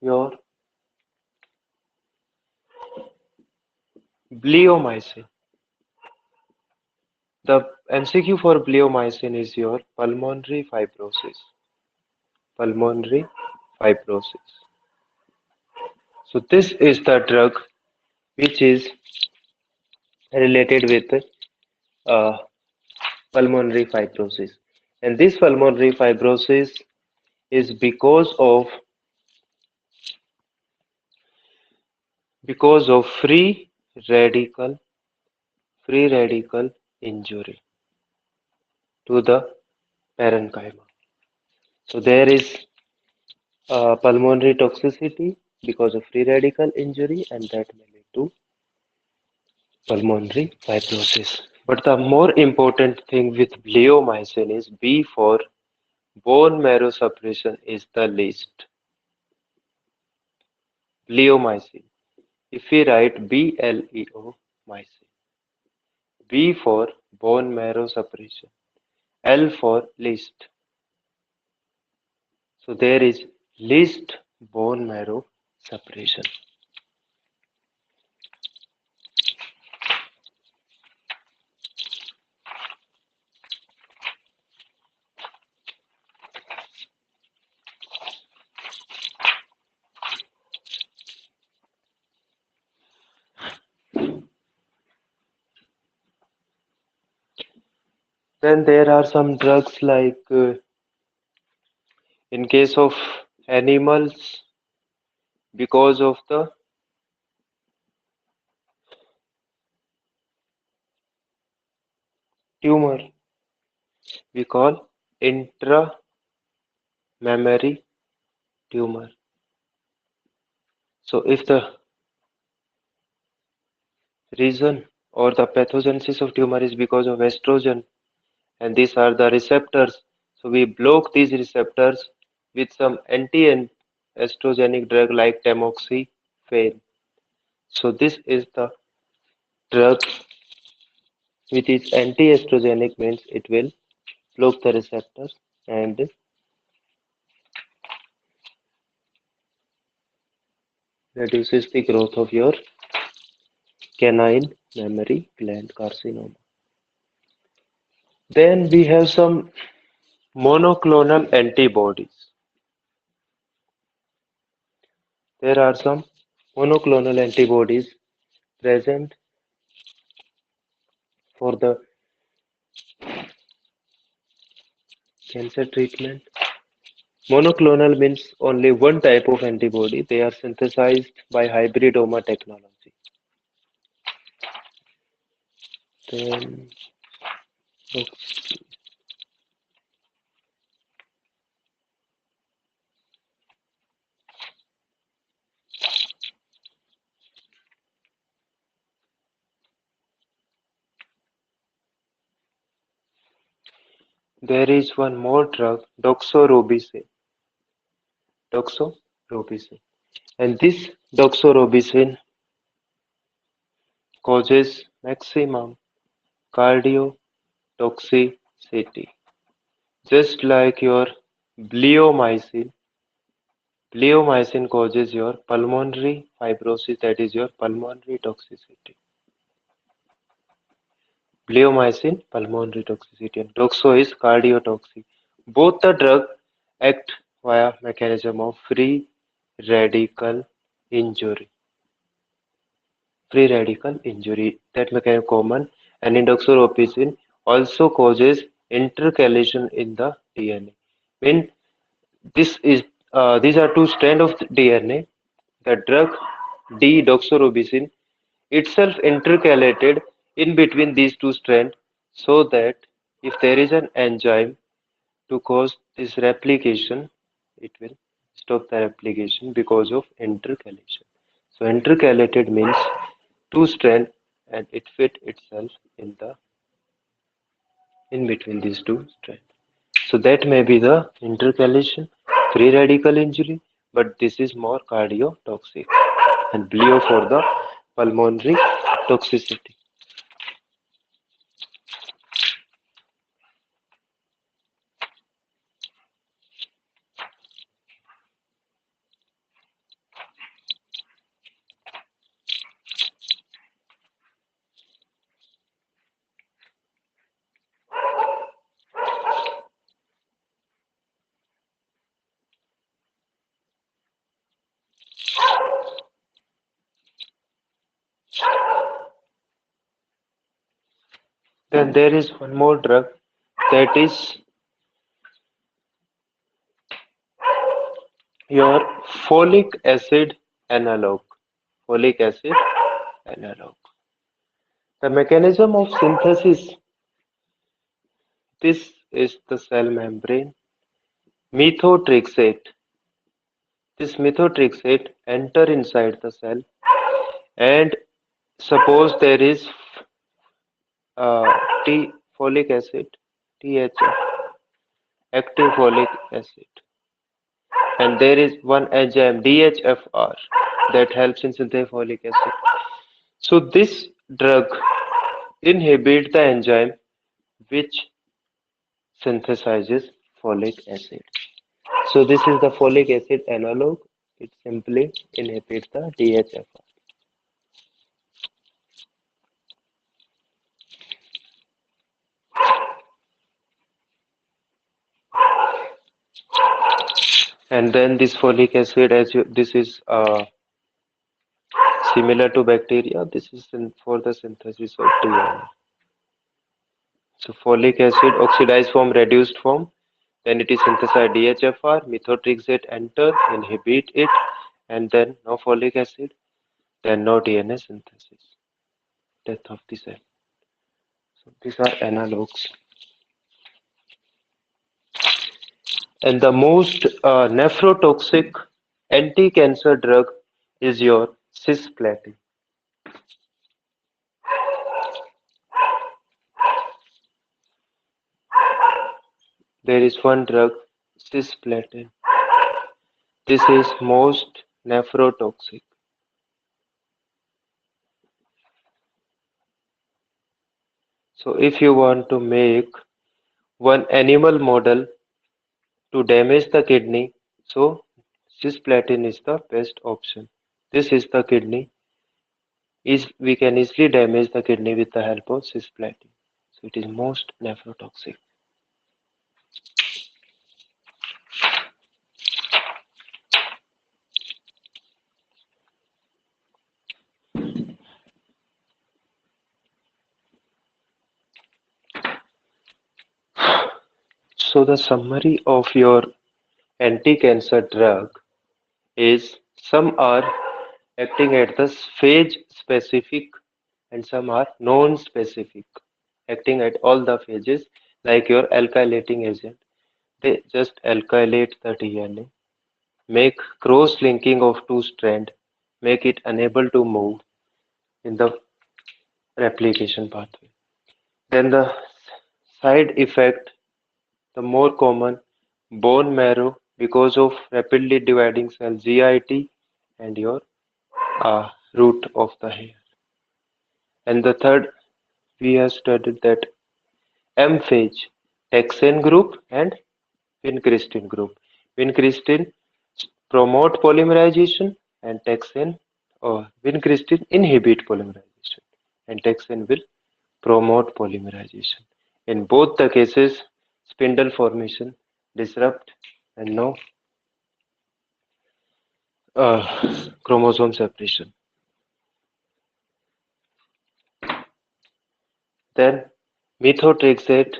your bleomycin. The MCQ for bleomycin is your pulmonary fibrosis. Pulmonary fibrosis. So this is the drug which is related with uh, pulmonary fibrosis. And this pulmonary fibrosis is because of free radical injury to the parenchyma. So there is pulmonary toxicity because of free radical injury, and that may lead to pulmonary fibrosis. But the more important thing with bleomycin is B for bone marrow suppression is the least. Bleomycin. If we write BLEO mycin, B for bone marrow suppression, L for least. So there is least bone marrow suppression. Then there are some drugs like in case of animals, because of the tumor, we call intramammary tumor. So if the reason or the pathogenesis of tumor is because of estrogen, and these are the receptors, so we block these receptors with some anti-estrogenic drug like tamoxifen. So this is the drug which is anti-estrogenic, means it will block the receptors and reduces the growth of your canine mammary gland carcinoma. Then we have some monoclonal antibodies. There are some monoclonal antibodies present for the cancer treatment. Monoclonal means only one type of antibody. They are synthesized by hybridoma technology. Then there is one more drug, doxorubicin. Doxorubicin. And this doxorubicin causes maximum cardiotoxicity. Just like your bleomycin, bleomycin causes your pulmonary fibrosis, that is your pulmonary toxicity. Bleomycin, pulmonary toxicity, and doxo is cardiotoxic. Both the drug act via mechanism of free radical injury. Free radical injury that mechanism common, and indoxorubicin also causes intercalation in the DNA. Mean this is these are two strands of DNA. The drug D-doxorubicin itself intercalated in between these two strands so that if there is an enzyme to cause this replication, it will stop the replication because of intercalation. So intercalated means two strands and it fit itself in between these two strands. So that may be the intercalation, free radical injury, but this is more cardiotoxic and bleo for the pulmonary toxicity. Then there is one more drug that is your folic acid analog. Folic acid analog. The mechanism of synthesis, this is the cell membrane. Methotrexate. This methotrexate enter inside the cell and suppose there is uh, T folic acid, THF, active folic acid, and there is one enzyme DHFR that helps in synthetic folic acid. So this drug inhibit the enzyme which synthesizes folic acid. So this is the folic acid analog. It simply inhibits the DHFR. And then this folic acid, this is similar to bacteria. This is for the synthesis of DNA. So folic acid oxidized form, reduced form. Then it is synthesized DHFR, methotrexate enter, inhibit it, and then no folic acid, then no DNA synthesis, death of the cell. So these are analogs. And the most nephrotoxic anti-cancer drug is your cisplatin. There is one drug, cisplatin. This is most nephrotoxic. So if you want to make one animal model to damage the kidney, so cisplatin is the best option. This is the kidney. Is we can easily damage the kidney with the help of cisplatin. So it is most nephrotoxic. So the summary of your anti-cancer drug is some are acting at the phase specific and some are non-specific, acting at all the phases like your alkylating agent. They just alkylate the DNA, make cross-linking of two strands, make it unable to move in the replication pathway. Then the side effect, the more common, bone marrow because of rapidly dividing cell GIT and your root of the hair. And the third, we have studied that M phase, Texan group and vincristine group. Vincristine promote polymerization and Texan or vincristine inhibit polymerization and Texan will promote polymerization. In both the cases, spindle formation disrupt and no chromosome separation. Then methotrexate,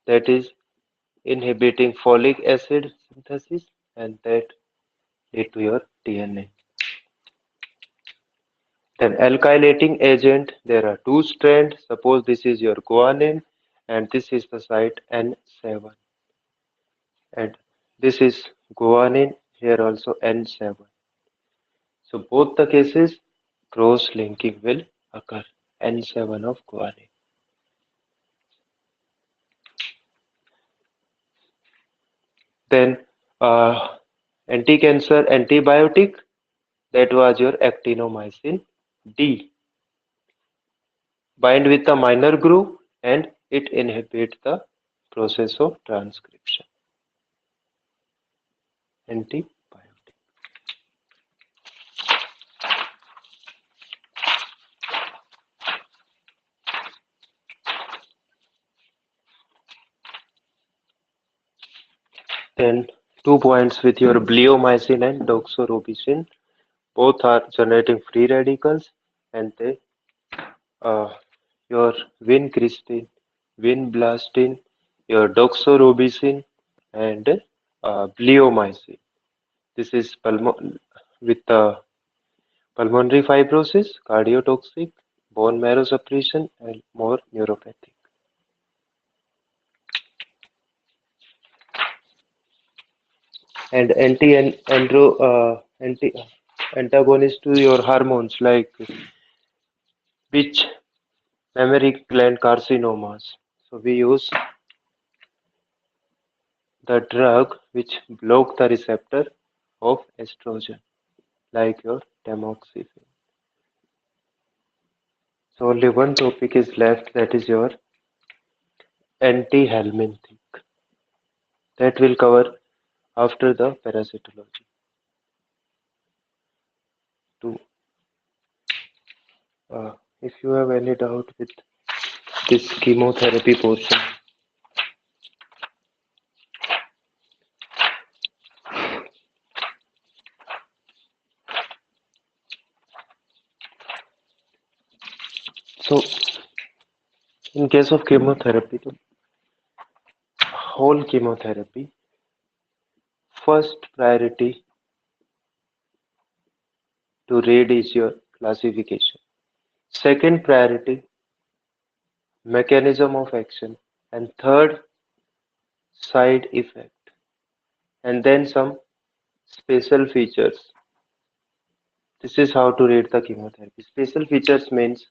that is inhibiting folic acid synthesis and that lead to your DNA. Then alkylating agent, there are two strands. Suppose this is your guanine and this is the site N7 and this is guanine, here also N7. So both the cases cross linking will occur, N7 of guanine. Then anti-cancer antibiotic, that was your actinomycin D. Bind with the minor groove and it inhibits the process of transcription. Antibiotic. Then 2 points with your bleomycin and doxorubicin. Both are generating free radicals and they uh, your vincristine, vinblastine, your doxorubicin and bleomycin. This is with the pulmonary fibrosis, cardiotoxic, bone marrow suppression, and more neuropathic. And anti antagonist to your hormones like which mammary gland carcinomas. So we use the drug which block the receptor of estrogen, like your tamoxifen. So only one topic is left, that is your anti-helminthic. That will cover after the parasitology. To if you have any doubt with this chemotherapy portion, so in case of chemotherapy, the whole chemotherapy, first priority to read is your classification. Second priority, mechanism of action, and third, side effect, and then some special features. This is how to rate the chemotherapy. Special features means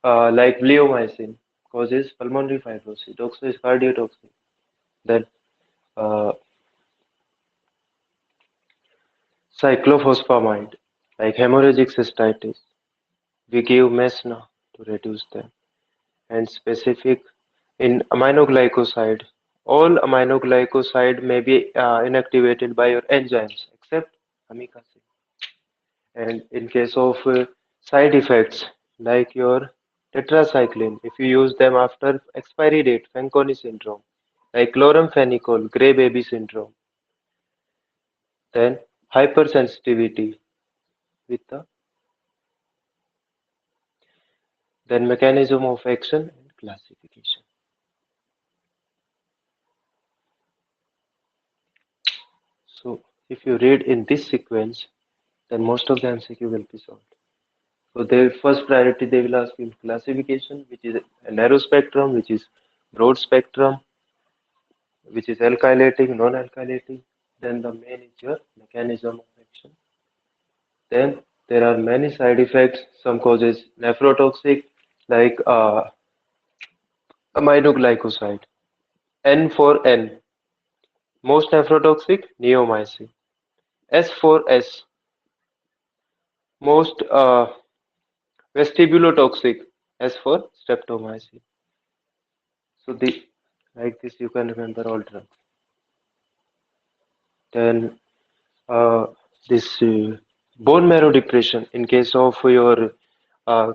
like bleomycin causes pulmonary fibrosis, doxo is cardiotoxic. Then uh, cyclophosphamide like hemorrhagic cystitis. We give mesna to reduce them. And specific in aminoglycoside. All aminoglycoside may be inactivated by your enzymes except amikacin. And in case of side effects, like your tetracycline, if you use them after expiry date, Fanconi syndrome, like chloramphenicol, gray baby syndrome, then hypersensitivity with the then mechanism of action and classification. So if you read in this sequence, then most of the MCQ will be solved. So their first priority they will ask you classification, which is a narrow spectrum, which is broad spectrum, which is alkylating, non-alkylating. Then the main is your mechanism of action. Then there are many side effects. Some causes nephrotoxic, like aminoglycoside. N for N, most nephrotoxic, neomycin. S for S, most vestibulotoxic, S for streptomycin. So the like this you can remember all drugs. Then uh, this bone marrow depression in case of your uh,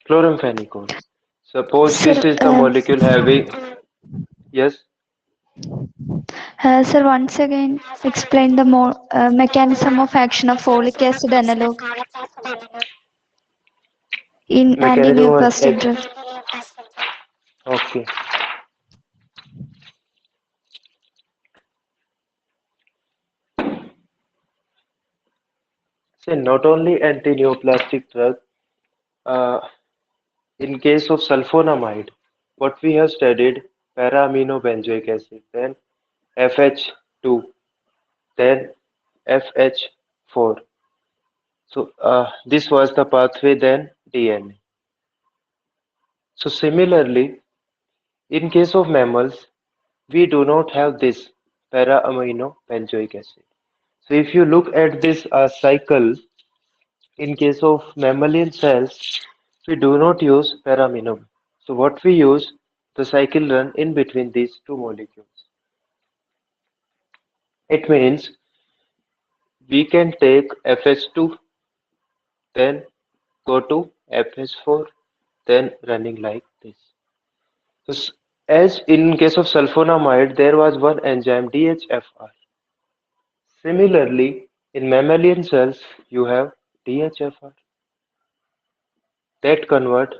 chloramphenicol. Suppose Sir, this is the molecule having yes, sir, once again, explain the more mechanism of action of folic acid analog in mechanism of antineoplastic drug. okay. So not only anti-neoplastic drug, uh, in case of sulfonamide, what we have studied para-aminobenzoic acid, then FH2, then FH4. So this was the pathway, then DNA. So similarly, in case of mammals, we do not have this para-aminobenzoic acid. So if you look at this cycle, in case of mammalian cells, we do not use para-amino. So what we use, the cycle run in between these two molecules. It means we can take FH2, then go to FH4, then running like this. So as in case of sulfonamide, there was one enzyme DHFR. Similarly, in mammalian cells, you have DHFR that convert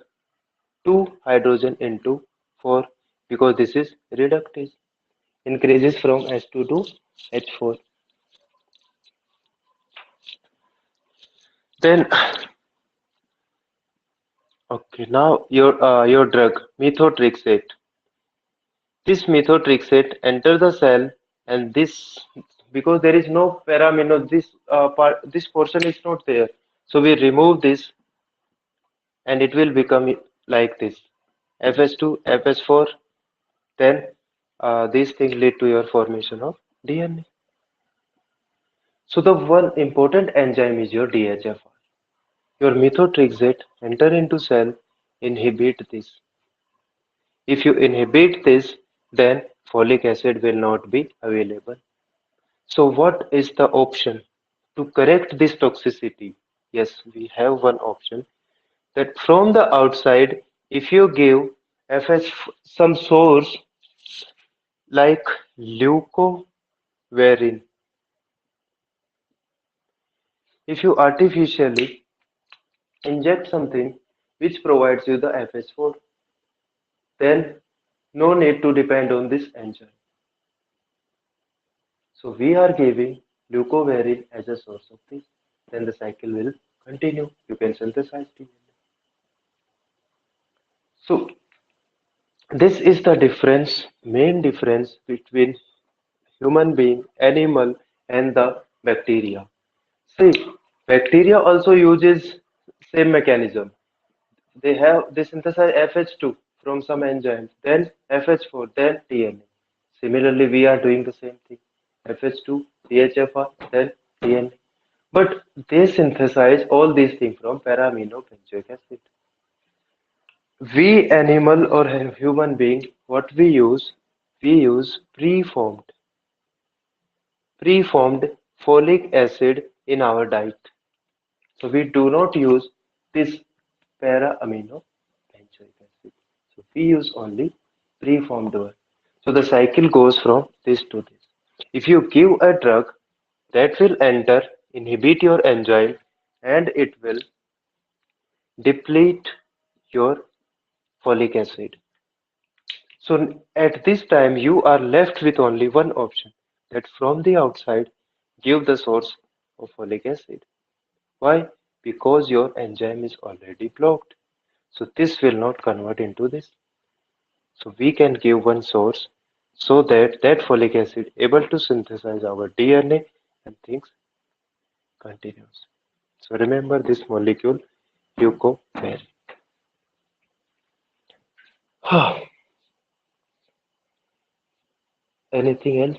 two hydrogen into four because this is reductase. Increases from S2 to H4. Then okay, now your drug methotrexate. This methotrexate enter the cell and this because there is no paramino this portion is not there. So we remove this and it will become like this FS2 FS4 then these things lead to your formation of DNA. So the one important enzyme is your DHFR. Your methotrexate enter into cell inhibit this. If you inhibit this, then folic acid will not be available. So what is the option to correct this toxicity? Yes, we have one option that from the outside, if you give FS some source like leucovorin, if you artificially inject something which provides you the FS4, then no need to depend on this enzyme. So we are giving leucovorin as a source of this. Then the cycle will continue. You can synthesize DNA. So this is the difference, main difference between human being, animal, and the bacteria. See, bacteria also uses same mechanism. They synthesize FH2 from some enzymes, then FH4, then DNA. Similarly, we are doing the same thing. FH2, CHFR, then DNA. But they synthesize all these things from para-aminobenzoic acid. We animal or human being, what we use preformed. preformed folic acid in our diet. So we do not use this para-amino benzoic acid. So we use only preformed one. So the cycle goes from this to this. If you give a drug that will enter, inhibit your enzyme, and it will deplete your folic acid. So at this time, you are left with only one option, that from the outside, give the source of folic acid. Why? Because your enzyme is already blocked. So this will not convert into this. So we can give one source so that that folic acid able to synthesize our DNA and things continues. So remember this molecule, leucoperin. Anything else?